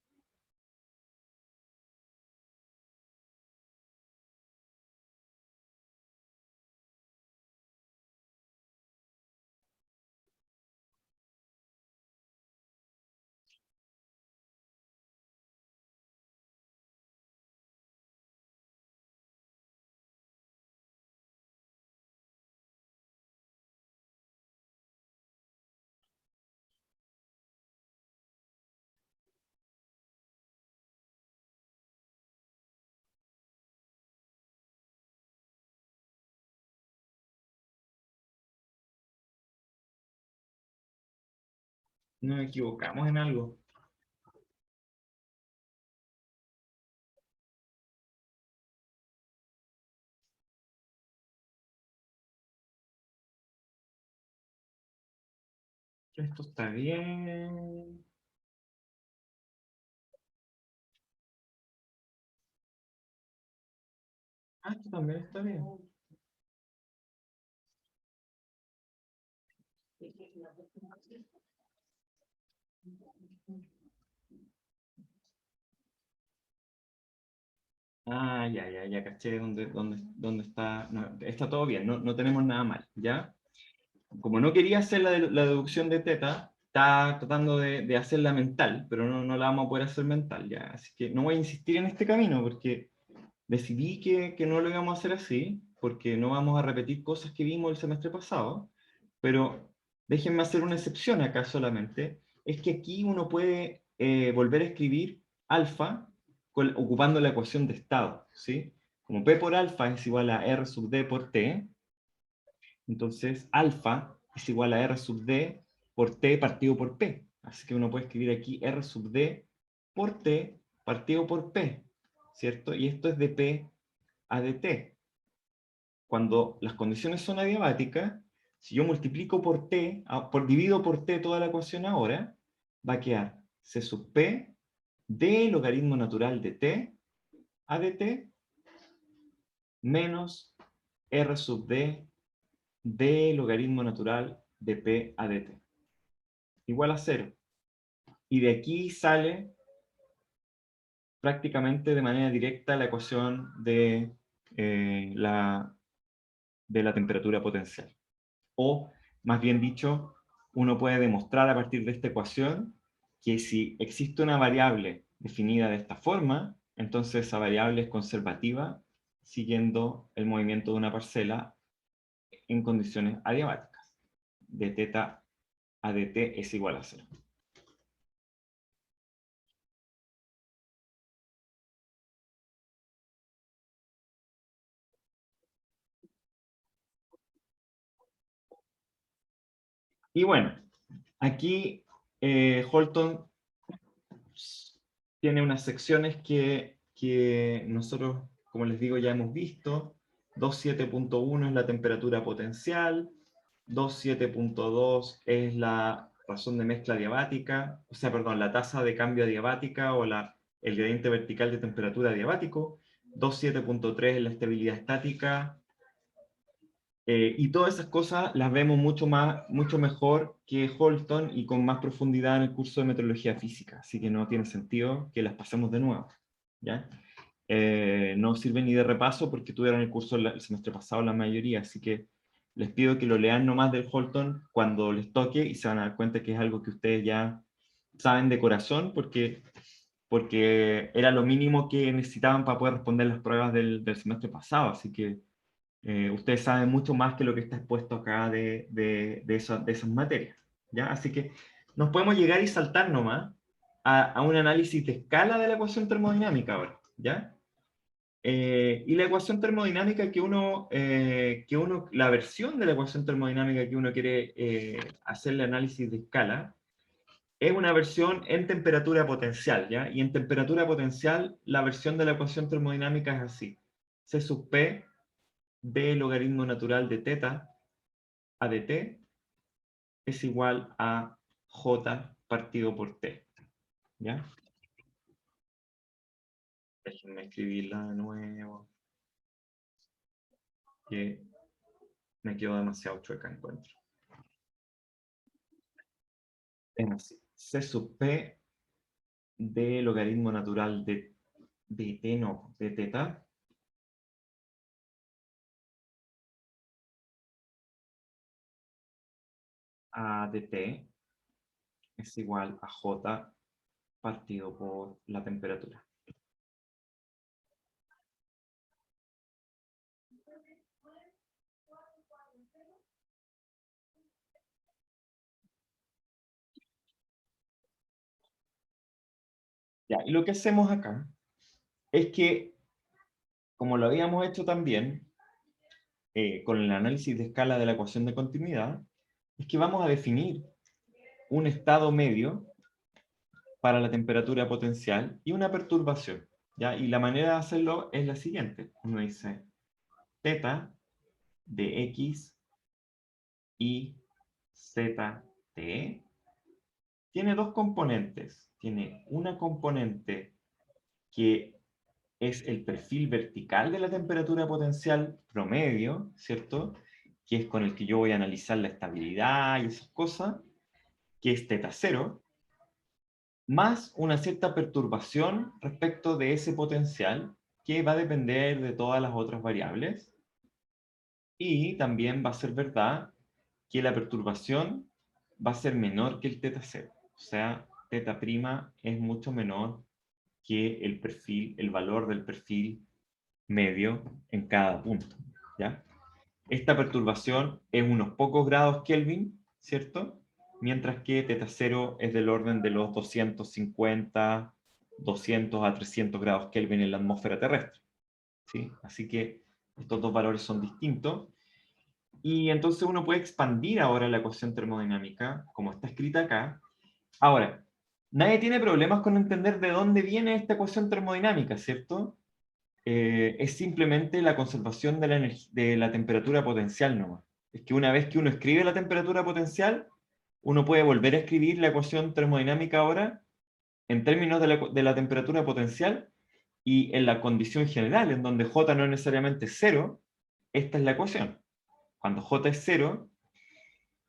Nos equivocamos en algo. Esto está bien. Ah, esto también está bien. Ah, ya caché dónde está. No, está todo bien, no tenemos nada mal, ¿ya? Como no quería hacer la deducción de teta, está tratando de hacerla mental, pero no la vamos a poder hacer mental, ¿ya? Así que no voy a insistir en este camino, porque decidí que no lo íbamos a hacer así, porque no vamos a repetir cosas que vimos el semestre pasado, pero déjenme hacer una excepción acá solamente, es que aquí uno puede volver a escribir alfa ocupando la ecuación de estado, ¿sí? Como P por alfa es igual a R sub D por T, entonces alfa es igual a R sub D por T partido por P. Así que uno puede escribir aquí R sub D por T partido por P, ¿cierto? Y esto es de P a dt. Cuando las condiciones son adiabáticas, si yo multiplico por T, divido por T toda la ecuación ahora, va a quedar C sub P de logaritmo natural de T a dt menos R sub D de logaritmo natural de P a dt. Igual a 0. Y de aquí sale prácticamente de manera directa la ecuación de la temperatura potencial. O, más bien dicho, uno puede demostrar a partir de esta ecuación que si existe una variable definida de esta forma, entonces esa variable es conservativa siguiendo el movimiento de una parcela en condiciones adiabáticas. De θ a dt es igual a 0. Y bueno, aquí Holton tiene unas secciones que nosotros, como les digo, ya hemos visto. 2.7.1 es la temperatura potencial, 2.7.2 es la razón de mezcla adiabática, o sea, perdón, la tasa de cambio adiabática o el gradiente vertical de temperatura adiabático, 2.7.3 en la estabilidad estática, y todas esas cosas las vemos mucho mejor que Holton y con más profundidad en el curso de meteorología física, así que no tiene sentido que las pasemos de nuevo, ¿ya? No sirven ni de repaso porque tuvieron el curso el semestre pasado la mayoría, así que les pido que lo lean nomás del Holton cuando les toque y se van a dar cuenta que es algo que ustedes ya saben de corazón porque era lo mínimo que necesitaban para poder responder las pruebas del semestre pasado, así que ustedes saben mucho más que lo que está expuesto acá de esas materias, ¿ya? Así que nos podemos llegar y saltar nomás a un análisis de escala de la ecuación termodinámica ahora, ¿ya? Y la ecuación termodinámica la versión de la ecuación termodinámica que uno quiere hacerle análisis de escala, es una versión en temperatura potencial, ¿ya? Y en temperatura potencial, la versión de la ecuación termodinámica es así. C sub P de logaritmo natural de teta a de t es igual a J partido por T, ¿ya? Déjenme escribirla de nuevo, que me quedo demasiado chueca, encuentro. Es así. C sub P de logaritmo natural de T, no, de teta, a de T es igual a J partido por la temperatura. Ya, y lo que hacemos acá es que, como lo habíamos hecho también, con el análisis de escala de la ecuación de continuidad, es que vamos a definir un estado medio para la temperatura potencial y una perturbación, ¿ya? Y la manera de hacerlo es la siguiente. Uno dice θ de x y zt tiene dos componentes. Tiene una componente que es el perfil vertical de la temperatura potencial promedio, ¿cierto? Que es con el que yo voy a analizar la estabilidad y esas cosas, que es θ0, más una cierta perturbación respecto de ese potencial, que va a depender de todas las otras variables, y también va a ser verdad que la perturbación va a ser menor que el θ0, o sea, θ' es mucho menor que el perfil, el valor del perfil medio en cada punto, ¿ya? Esta perturbación es unos pocos grados Kelvin, ¿cierto? Mientras que θ0 es del orden de los 250, 200 a 300 grados Kelvin en la atmósfera terrestre, ¿sí? Así que estos dos valores son distintos. Y entonces uno puede expandir ahora la ecuación termodinámica, como está escrita acá. Ahora, nadie tiene problemas con entender de dónde viene esta ecuación termodinámica, ¿cierto? Es simplemente la conservación de la temperatura potencial nomás. Es que una vez que uno escribe la temperatura potencial, uno puede volver a escribir la ecuación termodinámica ahora en términos de la temperatura potencial y en la condición general, en donde J no es necesariamente cero, esta es la ecuación. Cuando J es cero,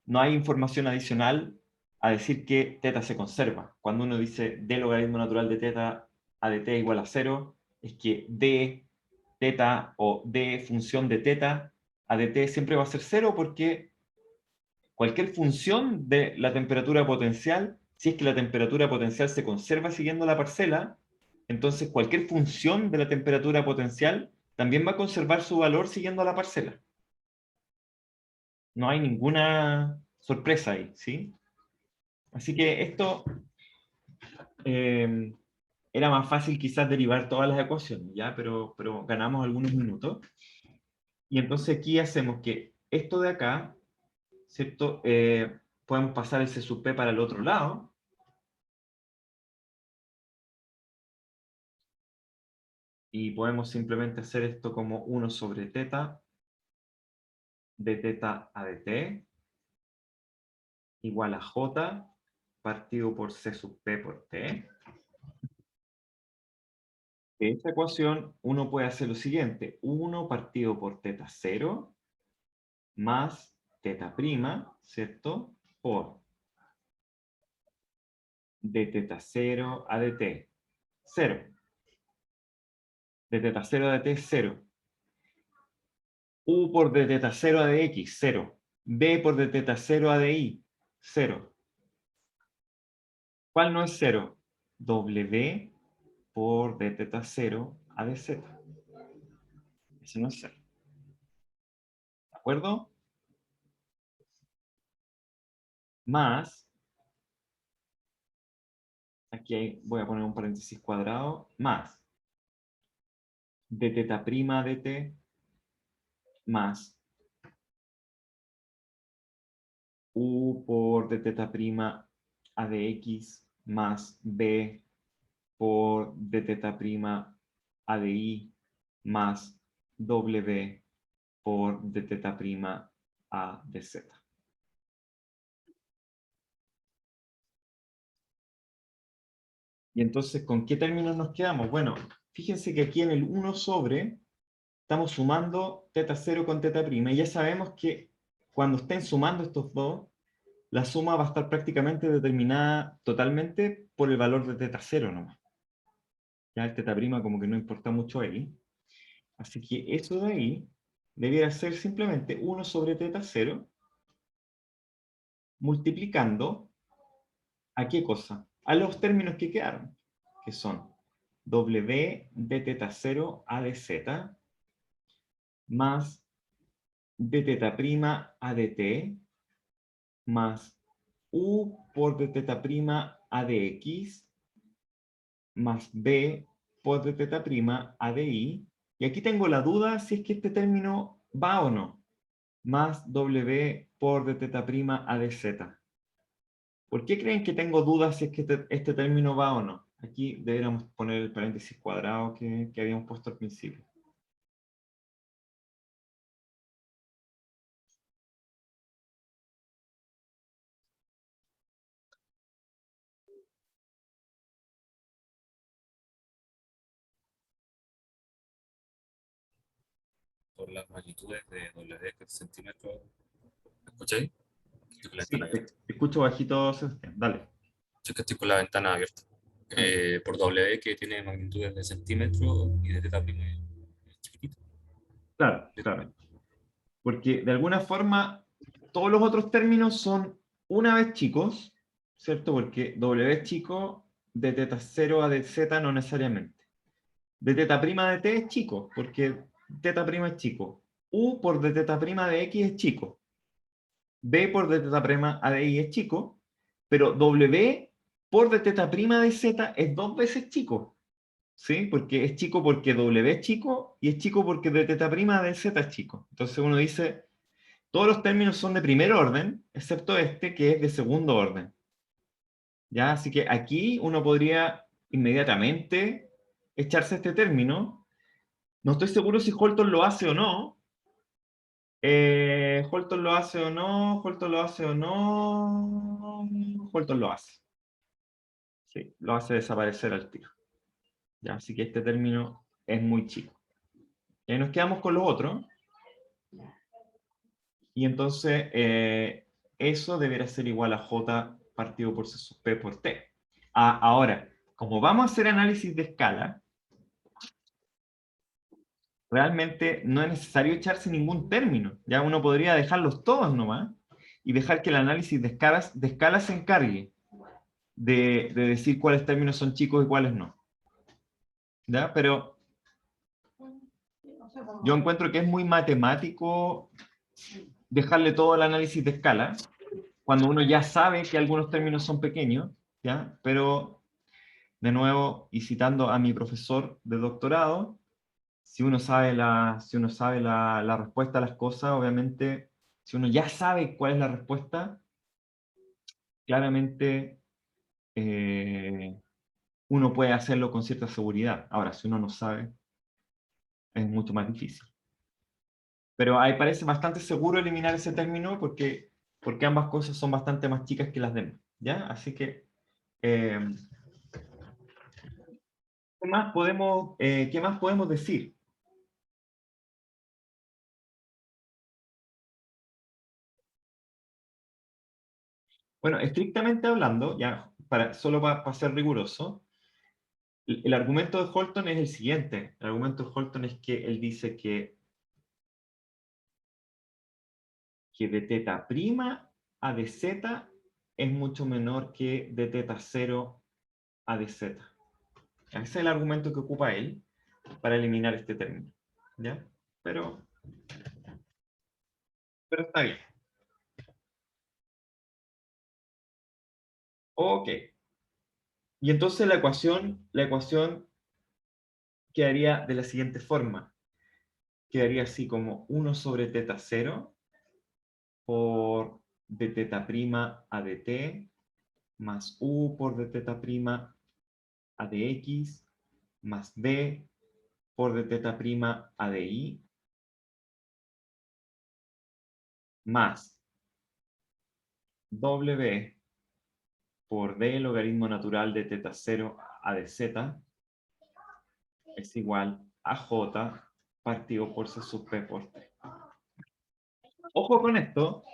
no hay información adicional a decir que θ se conserva. Cuando uno dice d logaritmo natural de θ a de t igual a cero, es que d θ o d función de θ a de t siempre va a ser cero porque cualquier función de la temperatura potencial, si es que la temperatura potencial se conserva siguiendo la parcela, entonces cualquier función de la temperatura potencial también va a conservar su valor siguiendo la parcela. No hay ninguna sorpresa ahí, ¿sí? Así que esto era más fácil quizás derivar todas las ecuaciones, ¿ya? Pero ganamos algunos minutos. Y entonces aquí hacemos que esto de acá, ¿cierto? Podemos pasar el C sub P para el otro lado. Y podemos simplemente hacer esto como 1 sobre θ, de θ a de t, igual a J partido por C sub P por T. De esta ecuación uno puede hacer lo siguiente. 1 partido por teta 0 más teta prima, ¿cierto? Por de teta 0 a dt. 0. De teta 0 a dt, 0. U por de teta 0 a dx, 0. B por de teta 0 a di, 0. ¿Cuál no es 0? W por de teta 0 a dz. Ese no es 0. ¿De acuerdo? Más, aquí voy a poner un paréntesis cuadrado, más de teta prima a dt más u por de teta prima a dx más b por de teta prima a di más w por de teta prima a dz. Y entonces, ¿con qué términos nos quedamos? Bueno, fíjense que aquí en el 1 sobre estamos sumando teta 0 con teta prima y ya sabemos que cuando estén sumando estos dos, la suma va a estar prácticamente determinada totalmente por el valor de teta 0 nomás. Ya el teta prima como que no importa mucho ahí. Así que eso de ahí debiera ser simplemente 1 sobre teta 0 multiplicando ¿a qué cosa? A los términos que quedaron, que son w de teta 0 a dz más de teta prima a dt más u por de teta prima a dx más b por de teta prima a di. Y aquí tengo la duda si es que este término va o no. Más w por de teta prima a dz. ¿Por qué creen que tengo dudas si es que este término va o no? Aquí deberíamos poner el paréntesis cuadrado que habíamos puesto al principio. Por las magnitudes de W por centímetro. ¿Me escucháis? Estoy con la Sí, ventana abierta. te escucho bajito, Sebastián. Dale. Sí, que estoy con la ventana abierta. Por W, que tiene magnitudes de centímetro y de teta prima es chiquitito. Claro, claro. Porque de alguna forma todos los otros términos son una vez chicos, ¿cierto? Porque W es chico, de teta 0 a dz no necesariamente. De teta prima de t es chico, porque teta prima es chico. U por de teta prima de x es chico. B por de teta prima a de y es chico, pero W por de teta prima de z es 2 veces chico. ¿Sí? Porque es chico porque W es chico y es chico porque de teta prima de z es chico. Entonces uno dice, todos los términos son de primer orden, excepto este que es de segundo orden. ¿Ya? Así que aquí uno podría inmediatamente echarse este término. No estoy seguro si Holton lo hace o no. Holton lo hace o no, Holton lo hace o no, Holton lo hace. Sí, lo hace desaparecer al tiro. ¿Ya? Así que este término es muy chico. Y ahí nos quedamos con los otros. Y entonces eso deberá ser igual a J partido por C sub P por T. Ahora, como vamos a hacer análisis de escala, realmente no es necesario echarse ningún término. Ya uno podría dejarlos todos nomás y dejar que el análisis de escala se encargue de decir cuáles términos son chicos y cuáles no. ¿Ya? Pero yo encuentro que es muy matemático dejarle todo el análisis de escala, cuando uno ya sabe que algunos términos son pequeños, ¿ya? Pero, de nuevo, y citando a mi profesor de doctorado, si uno sabe la respuesta a las cosas, obviamente, si uno ya sabe cuál es la respuesta, claramente uno puede hacerlo con cierta seguridad. Ahora, si uno no sabe, es mucho más difícil. Pero ahí parece bastante seguro eliminar ese término porque porque ambas cosas son bastante más chicas que las demás, ¿ya? Así que, ¿qué qué más podemos decir? Bueno, estrictamente hablando, ya solo para ser riguroso, el argumento de Holton es el siguiente. El argumento de Holton es que él dice que de teta prima a de z es mucho menor que de teta 0 a de z. Ese es el argumento que ocupa él para eliminar este término. ¿Ya? Pero está bien. Ok. Y entonces la ecuación quedaría de la siguiente forma. Quedaría así como 1 sobre teta 0 por de teta prima a de t más u por de teta prima a de x más b por de teta prima a de y más w por d logaritmo natural de teta 0 a de z es igual a j partido por c sub p por t. Ojo con esto,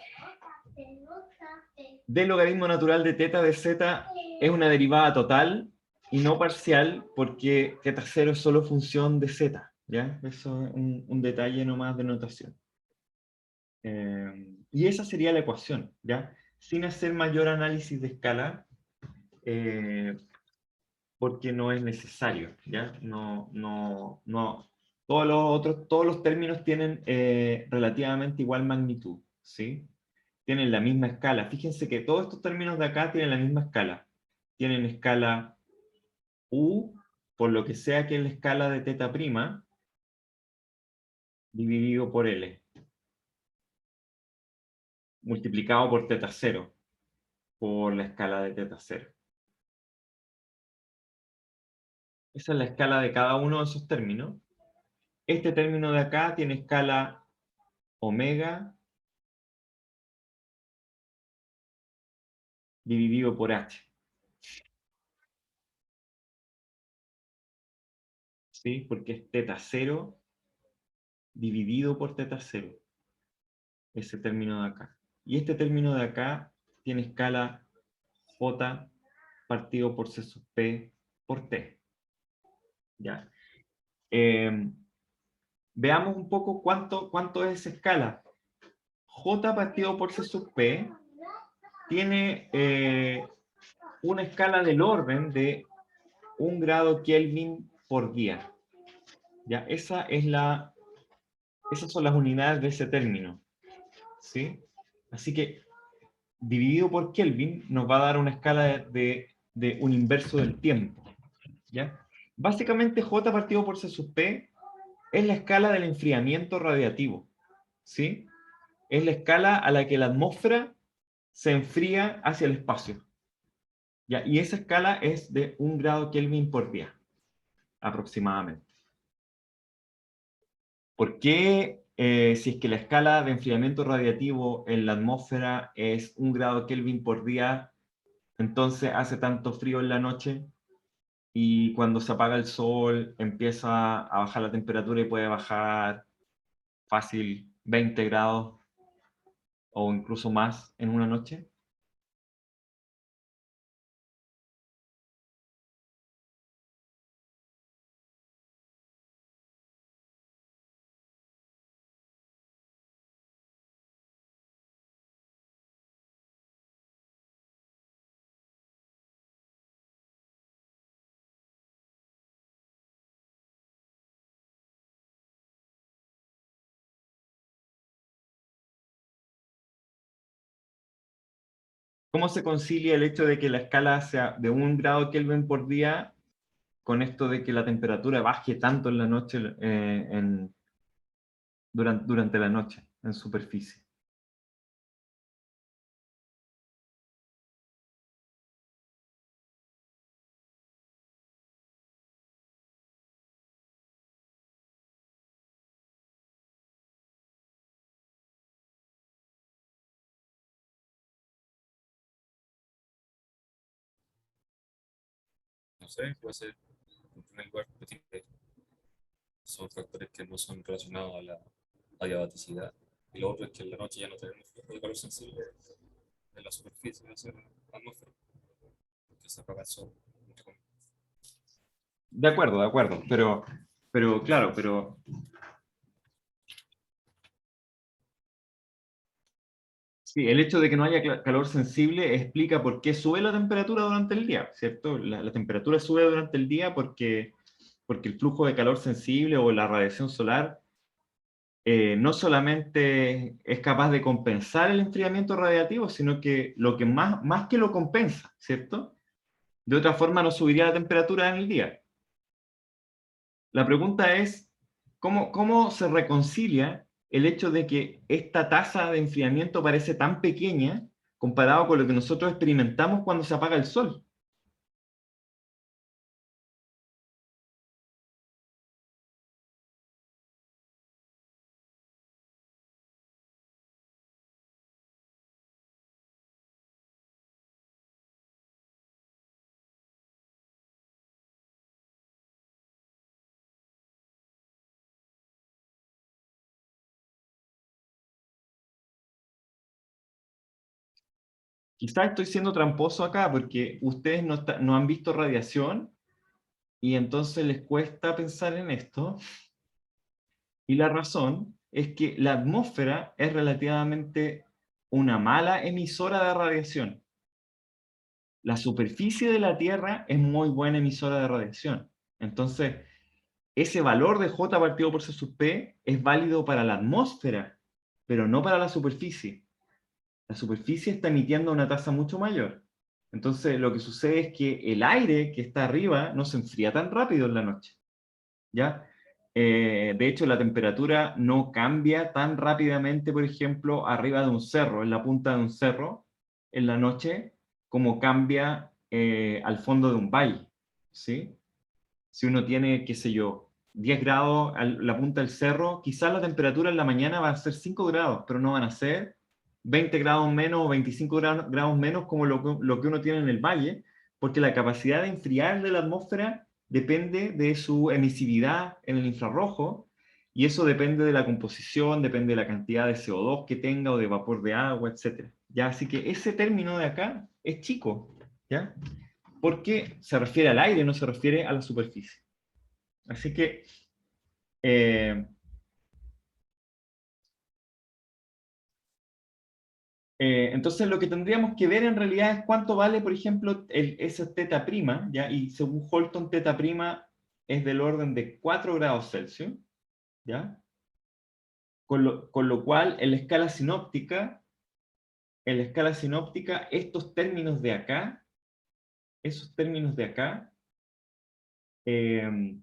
d logaritmo natural de teta de z es una derivada total y no parcial porque teta 0 es solo función de z, ¿ya? Eso es un detalle nomás de notación. Y esa sería la ecuación, ¿ya? Sin hacer mayor análisis de escala, porque no es necesario, ¿ya? Todos los términos tienen relativamente igual magnitud, ¿sí? Tienen la misma escala. Fíjense que todos estos términos de acá tienen la misma escala. Tienen escala U, por lo que sea que es la escala de teta prima, dividido por L, multiplicado por teta 0, por la escala de teta 0. Esa es la escala de cada uno de esos términos. Este término de acá tiene escala omega dividido por h. ¿Sí? Porque es teta 0 dividido por teta 0. Ese término de acá. Y este término de acá tiene escala j partido por c sub p por t. ¿Ya? Veamos un poco cuánto es esa escala. J partido por C sub P tiene una escala del orden de 1 grado Kelvin por día. ¿Ya? Esas son las unidades de ese término. ¿Sí? Así que dividido por Kelvin nos va a dar una escala de un inverso del tiempo. ¿Ya? Básicamente J partido por C sub P es la escala del enfriamiento radiativo. ¿Sí? Es la escala a la que la atmósfera se enfría hacia el espacio. ¿Ya? Y esa escala es de 1 grado Kelvin por día, aproximadamente. ¿Por qué, si es que la escala de enfriamiento radiativo en la atmósfera es 1 grado Kelvin por día, entonces hace tanto frío en la noche y cuando se apaga el sol empieza a bajar la temperatura y puede bajar fácil 20 grados o incluso más en una noche? ¿Cómo se concilia el hecho de que la escala sea de 1 grado Kelvin por día con esto de que la temperatura baje tanto en la noche, durante la noche, en superficie? sé, puede ser, en primer lugar, que son factores que no son relacionados a la adiabaticidad. Y lo otro es que en la noche ya no tenemos flujo de calor sensible en la superficie de la atmósfera, porque se apaga el sol. De acuerdo, pero claro, pero sí, el hecho de que no haya calor sensible explica por qué sube la temperatura durante el día, ¿cierto? La temperatura sube durante el día porque el flujo de calor sensible o la radiación solar no solamente es capaz de compensar el enfriamiento radiativo, sino que lo que más que lo compensa, ¿cierto? De otra forma no subiría la temperatura en el día. La pregunta es, ¿cómo se reconcilia el hecho de que esta tasa de enfriamiento parece tan pequeña comparado con lo que nosotros experimentamos cuando se apaga el sol? Quizás estoy siendo tramposo acá porque ustedes no han visto radiación y entonces les cuesta pensar en esto. Y la razón es que la atmósfera es relativamente una mala emisora de radiación. La superficie de la Tierra es muy buena emisora de radiación. Entonces, ese valor de J partido por C sub P es válido para la atmósfera, pero no para la superficie. La superficie está emitiendo una tasa mucho mayor. Entonces, lo que sucede es que el aire que está arriba no se enfría tan rápido en la noche. ¿Ya? De hecho, la temperatura no cambia tan rápidamente, por ejemplo, arriba de un cerro, en la punta de un cerro, en la noche, como cambia al fondo de un valle, ¿sí? Si uno tiene, qué sé yo, 10 grados a la punta del cerro, quizás la temperatura en la mañana va a ser 5 grados, pero no van a ser 20 grados menos o 25 grados menos como lo que uno tiene en el valle, porque la capacidad de enfriar de la atmósfera depende de su emisividad en el infrarrojo, y eso depende de la composición, depende de la cantidad de CO2 que tenga o de vapor de agua, etc. ¿Ya? Así que ese término de acá es chico, ¿ya? Porque se refiere al aire, no se refiere a la superficie. Así que, eh, entonces lo que tendríamos que ver en realidad es cuánto vale, por ejemplo, esa teta prima, ¿ya? Y según Holton, teta prima es del orden de 4 grados Celsius, ¿ya? Con lo cual, en la escala sinóptica, estos términos de acá, esos términos de acá, eh,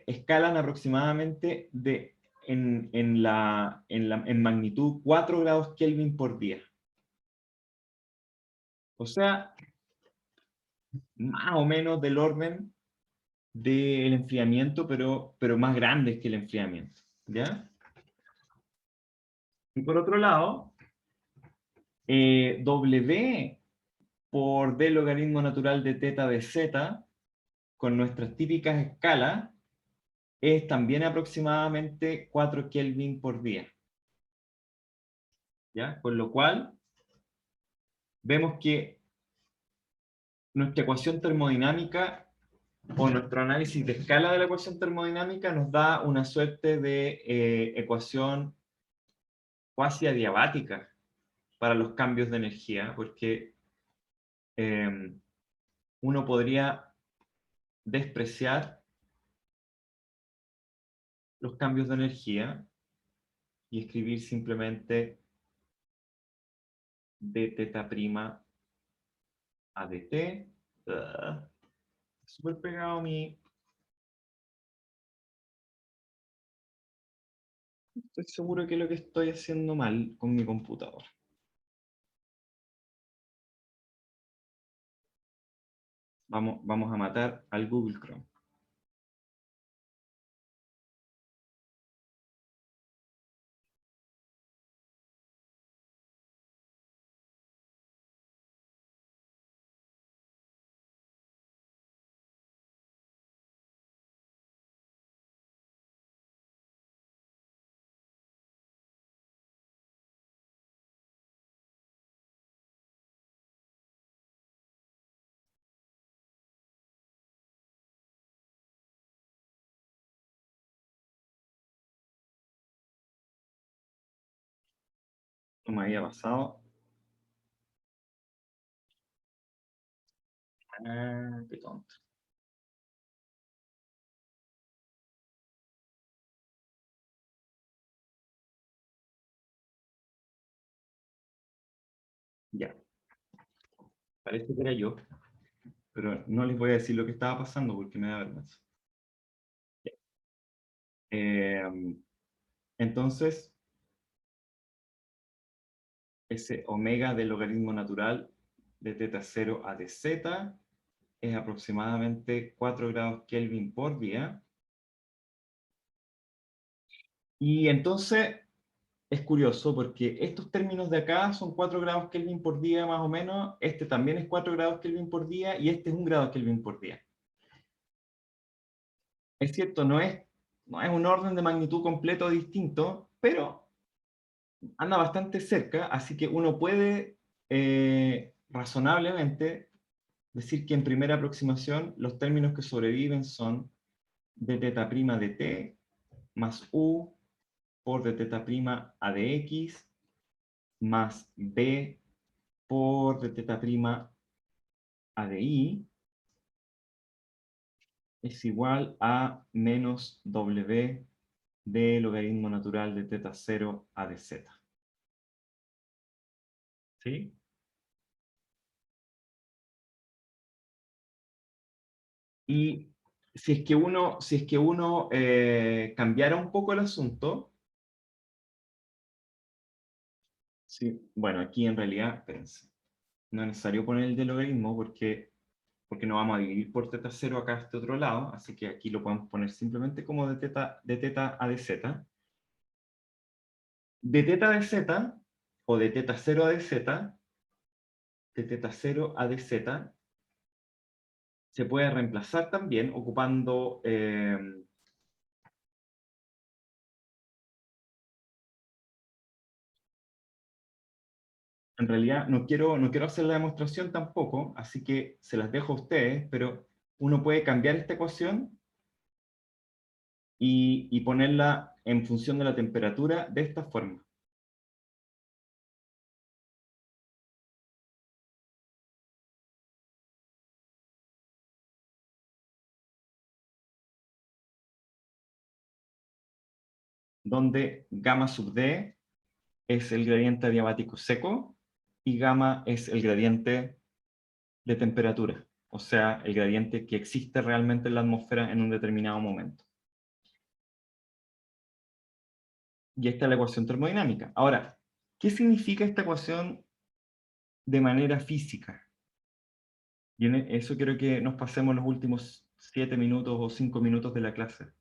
escalan aproximadamente en magnitud 4 grados Kelvin por día. O sea, más o menos del orden del enfriamiento, pero más grandes que el enfriamiento. ¿Ya? Y por otro lado, W por D logaritmo natural de teta de Z, con nuestras típicas escalas, es también aproximadamente 4 Kelvin por día. ¿Ya? Con lo cual, vemos que nuestra ecuación termodinámica o nuestro análisis de escala de la ecuación termodinámica nos da una suerte de ecuación cuasi adiabática para los cambios de energía, porque eh, uno podría despreciar los cambios de energía y escribir simplemente d teta prima a dt. Súper pegado mi... Estoy seguro que lo que estoy haciendo mal con mi computador. Vamos a matar al Google Chrome. Esto me había pasado. Ah, qué tonto. Ya, parece que era yo, pero no les voy a decir lo que estaba pasando porque me da vergüenza. Ya. Entonces, ese omega del logaritmo natural de teta 0 a de z es aproximadamente 4 grados Kelvin por día. Y entonces es curioso porque estos términos de acá son 4 grados Kelvin por día más o menos, este también es 4 grados Kelvin por día y este es 1 grado Kelvin por día. Es cierto, no es un orden de magnitud completo distinto, pero anda bastante cerca, así que uno puede razonablemente decir que en primera aproximación los términos que sobreviven son d teta prima de t más u por d teta prima a de x más b por d teta prima a de y es igual a menos w de logaritmo natural de teta 0 a de z. ¿Sí? Y si es que uno cambiara un poco el asunto, sí, bueno, aquí en realidad, espérense, no es necesario poner el de logaritmo porque no vamos a dividir por teta 0 acá a este otro lado, así que aquí lo podemos poner simplemente como de teta a de z. De teta de z, o de teta 0 a de z, de teta 0 a de z, se puede reemplazar también ocupando en realidad no quiero hacer la demostración tampoco, así que se las dejo a ustedes, pero uno puede cambiar esta ecuación y ponerla en función de la temperatura de esta forma. Donde gamma sub d es el gradiente adiabático seco y gamma es el gradiente de temperatura, o sea, el gradiente que existe realmente en la atmósfera en un determinado momento. Y esta es la ecuación termodinámica. Ahora, ¿qué significa esta ecuación de manera física? Y en eso quiero que nos pasemos los últimos 7 minutos o 5 minutos de la clase.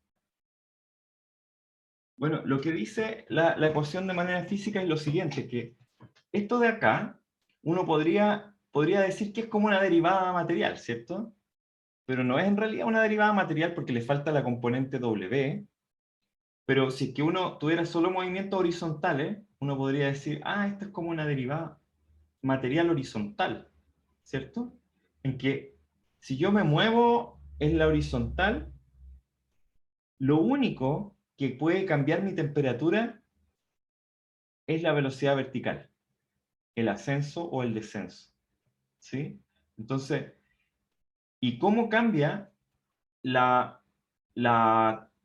Bueno, lo que dice la ecuación de manera física es lo siguiente, que esto de acá, uno podría decir que es como una derivada material, ¿cierto? Pero no es en realidad una derivada material porque le falta la componente W, pero si es que uno tuviera solo movimientos horizontales, uno podría decir, ah, esto es como una derivada material horizontal, ¿cierto? En que si yo me muevo en la horizontal, lo único que puede cambiar mi temperatura es la velocidad vertical, el ascenso o el descenso, ¿sí? Entonces, ¿y cómo cambia la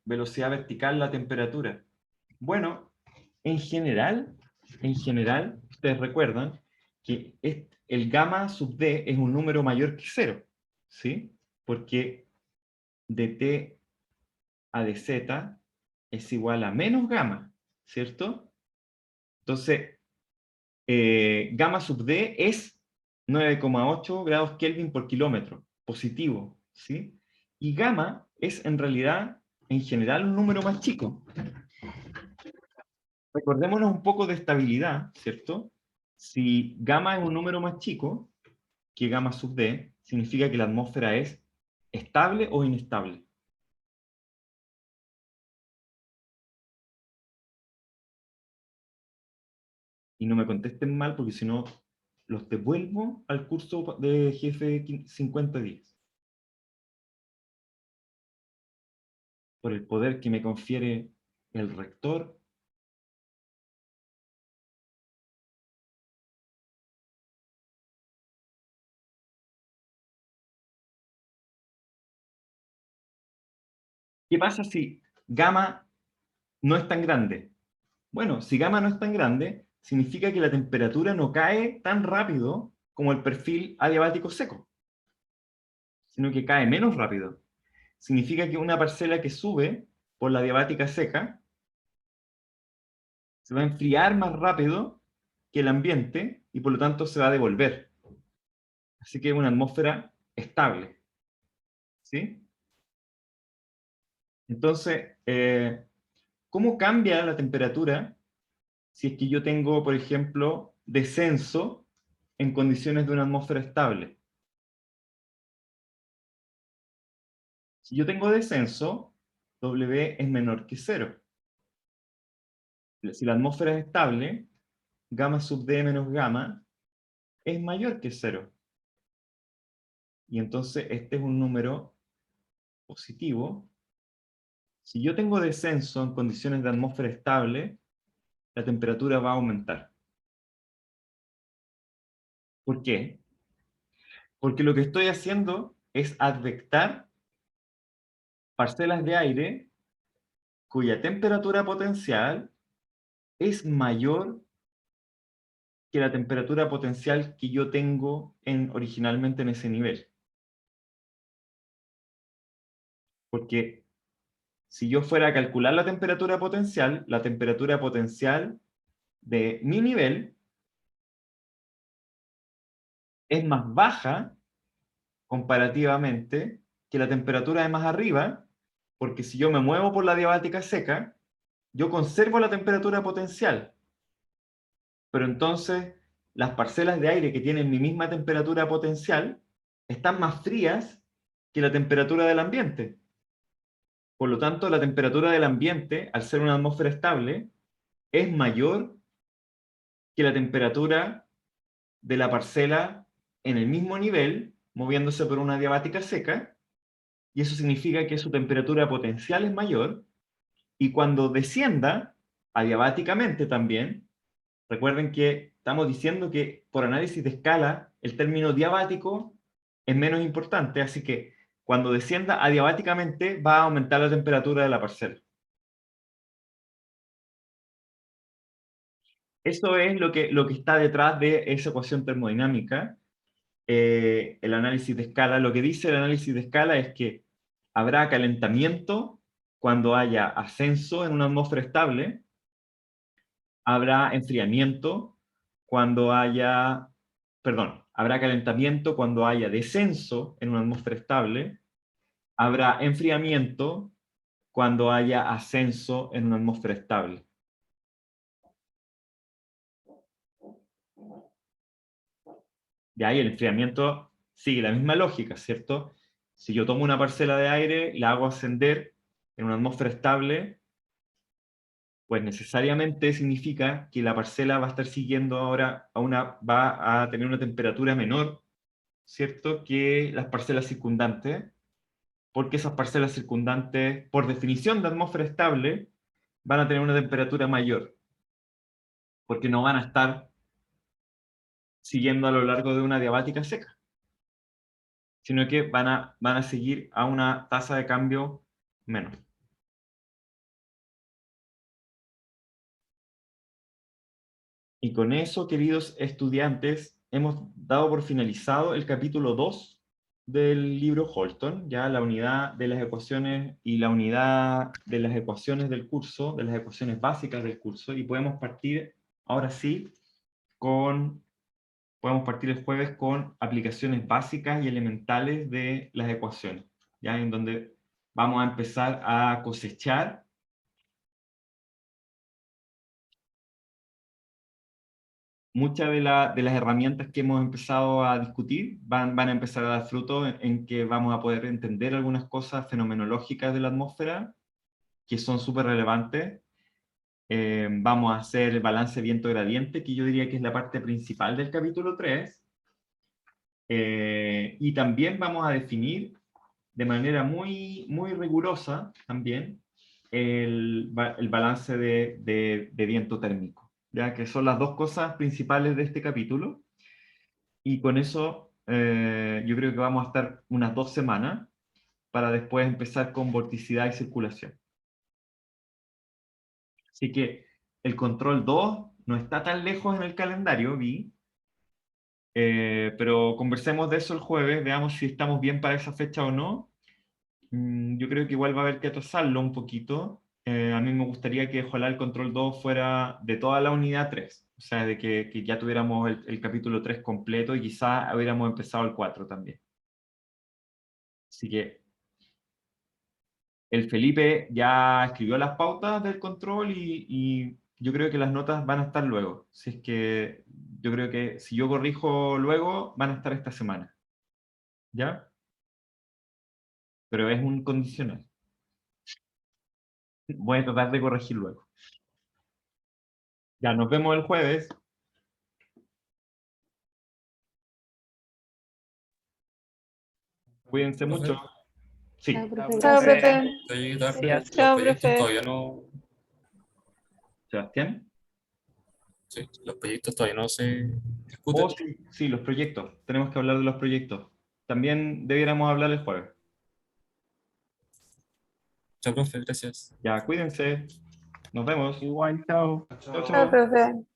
velocidad vertical, la temperatura? Bueno, en general, ustedes recuerdan que el gamma sub d es un número mayor que cero, ¿sí? Porque dt a dz es igual a menos gamma, ¿cierto? Entonces, gamma sub d es 9,8 grados Kelvin por kilómetro, positivo, ¿sí? Y gamma es en realidad, en general, un número más chico. Recordémonos un poco de estabilidad, ¿cierto? Si gamma es un número más chico que gamma sub d, significa que la atmósfera es estable o inestable. Y no me contesten mal porque si no los devuelvo al curso de jefe 5010. Por el poder que me confiere el rector ¿Qué pasa si gamma no es tan grande? Bueno, si gamma no es tan grande, significa que la temperatura no cae tan rápido como el perfil adiabático seco, sino que cae menos rápido. Significa que una parcela que sube por la diabática seca se va a enfriar más rápido que el ambiente y por lo tanto se va a devolver. Así que es una atmósfera estable. ¿Sí? Entonces, ¿cómo cambia la temperatura si es que yo tengo, por ejemplo, descenso en condiciones de una atmósfera estable? Si yo tengo descenso, W es menor que 0. Si la atmósfera es estable, gamma sub D menos gamma es mayor que 0. Y entonces este es un número positivo. Si yo tengo descenso en condiciones de atmósfera estable, la temperatura va a aumentar. ¿Por qué? Porque lo que estoy haciendo es advectar parcelas de aire cuya temperatura potencial es mayor que la temperatura potencial que yo tengo originalmente en ese nivel. Porque si yo fuera a calcular la temperatura potencial de mi nivel es más baja comparativamente que la temperatura de más arriba, porque si yo me muevo por la diabática seca, yo conservo la temperatura potencial. Pero entonces las parcelas de aire que tienen mi misma temperatura potencial están más frías que la temperatura del ambiente. Por lo tanto, la temperatura del ambiente, al ser una atmósfera estable, es mayor que la temperatura de la parcela en el mismo nivel, moviéndose por una diabática seca, y eso significa que su temperatura potencial es mayor, y cuando descienda, adiabáticamente también, recuerden que estamos diciendo que por análisis de escala, el término diabático es menos importante, así que cuando descienda adiabáticamente va a aumentar la temperatura de la parcela. Eso es lo que está detrás de esa ecuación termodinámica, el análisis de escala. Lo que dice el análisis de escala es que habrá calentamiento cuando haya ascenso en una atmósfera estable, habrá enfriamiento cuando haya, perdón, habrá calentamiento cuando haya descenso en una atmósfera estable, habrá enfriamiento cuando haya ascenso en una atmósfera estable. De ahí el enfriamiento sigue la misma lógica, ¿cierto? Si yo tomo una parcela de aire y la hago ascender en una atmósfera estable, pues necesariamente significa que la parcela va a estar siguiendo ahora va a tener una temperatura menor, ¿cierto?, que las parcelas circundantes, porque esas parcelas circundantes, por definición de atmósfera estable, van a tener una temperatura mayor, porque no van a estar siguiendo a lo largo de una diabática seca, sino que van a seguir a una tasa de cambio menor. Y con eso, queridos estudiantes, hemos dado por finalizado el capítulo 2 del libro Holton, ya la unidad de las ecuaciones y la unidad de las ecuaciones del curso, de las ecuaciones básicas del curso, y podemos partir, ahora sí, podemos partir el jueves con aplicaciones básicas y elementales de las ecuaciones, ya en donde vamos a empezar a cosechar muchas de las herramientas que hemos empezado a discutir van a empezar a dar fruto en que vamos a poder entender algunas cosas fenomenológicas de la atmósfera que son súper relevantes. Vamos a hacer el balance viento-gradiente, que yo diría que es la parte principal del capítulo 3. Y también vamos a definir de manera muy, muy rigurosa también el balance de viento térmico, ya que son las dos cosas principales de este capítulo. Y con eso yo creo que vamos a estar unas 2 semanas para después empezar con vorticidad y circulación. Así que el control 2 no está tan lejos en el calendario, vi. Pero conversemos de eso el jueves, veamos si estamos bien para esa fecha o no. Yo creo que igual va a haber que atrasarlo un poquito. A mí me gustaría que ojalá el control 2 fuera de toda la unidad 3, o sea, de que ya tuviéramos el capítulo 3 completo y quizá hubiéramos empezado el 4 también. Así que el Felipe ya escribió las pautas del control y yo creo que las notas van a estar luego. Si es que yo creo que si yo corrijo luego, van a estar esta semana. ¿Ya? Pero es un condicional. Voy a tratar de corregir luego. Ya, nos vemos el jueves. Cuídense Profe, mucho. Sí. Chao, profe, Chao, gracias. profe. te llegué tarde. Gracias. Los Chao, proyectos profe. todavía no. Sebastián. Sí, los proyectos todavía no se Oh, discuten. sí, sí, los proyectos. Tenemos que hablar de los proyectos. También debiéramos hablar el jueves. Chao, profe, gracias. Ya, cuídense. Nos vemos. Igual, chao. Chao, Chao, chao. profe.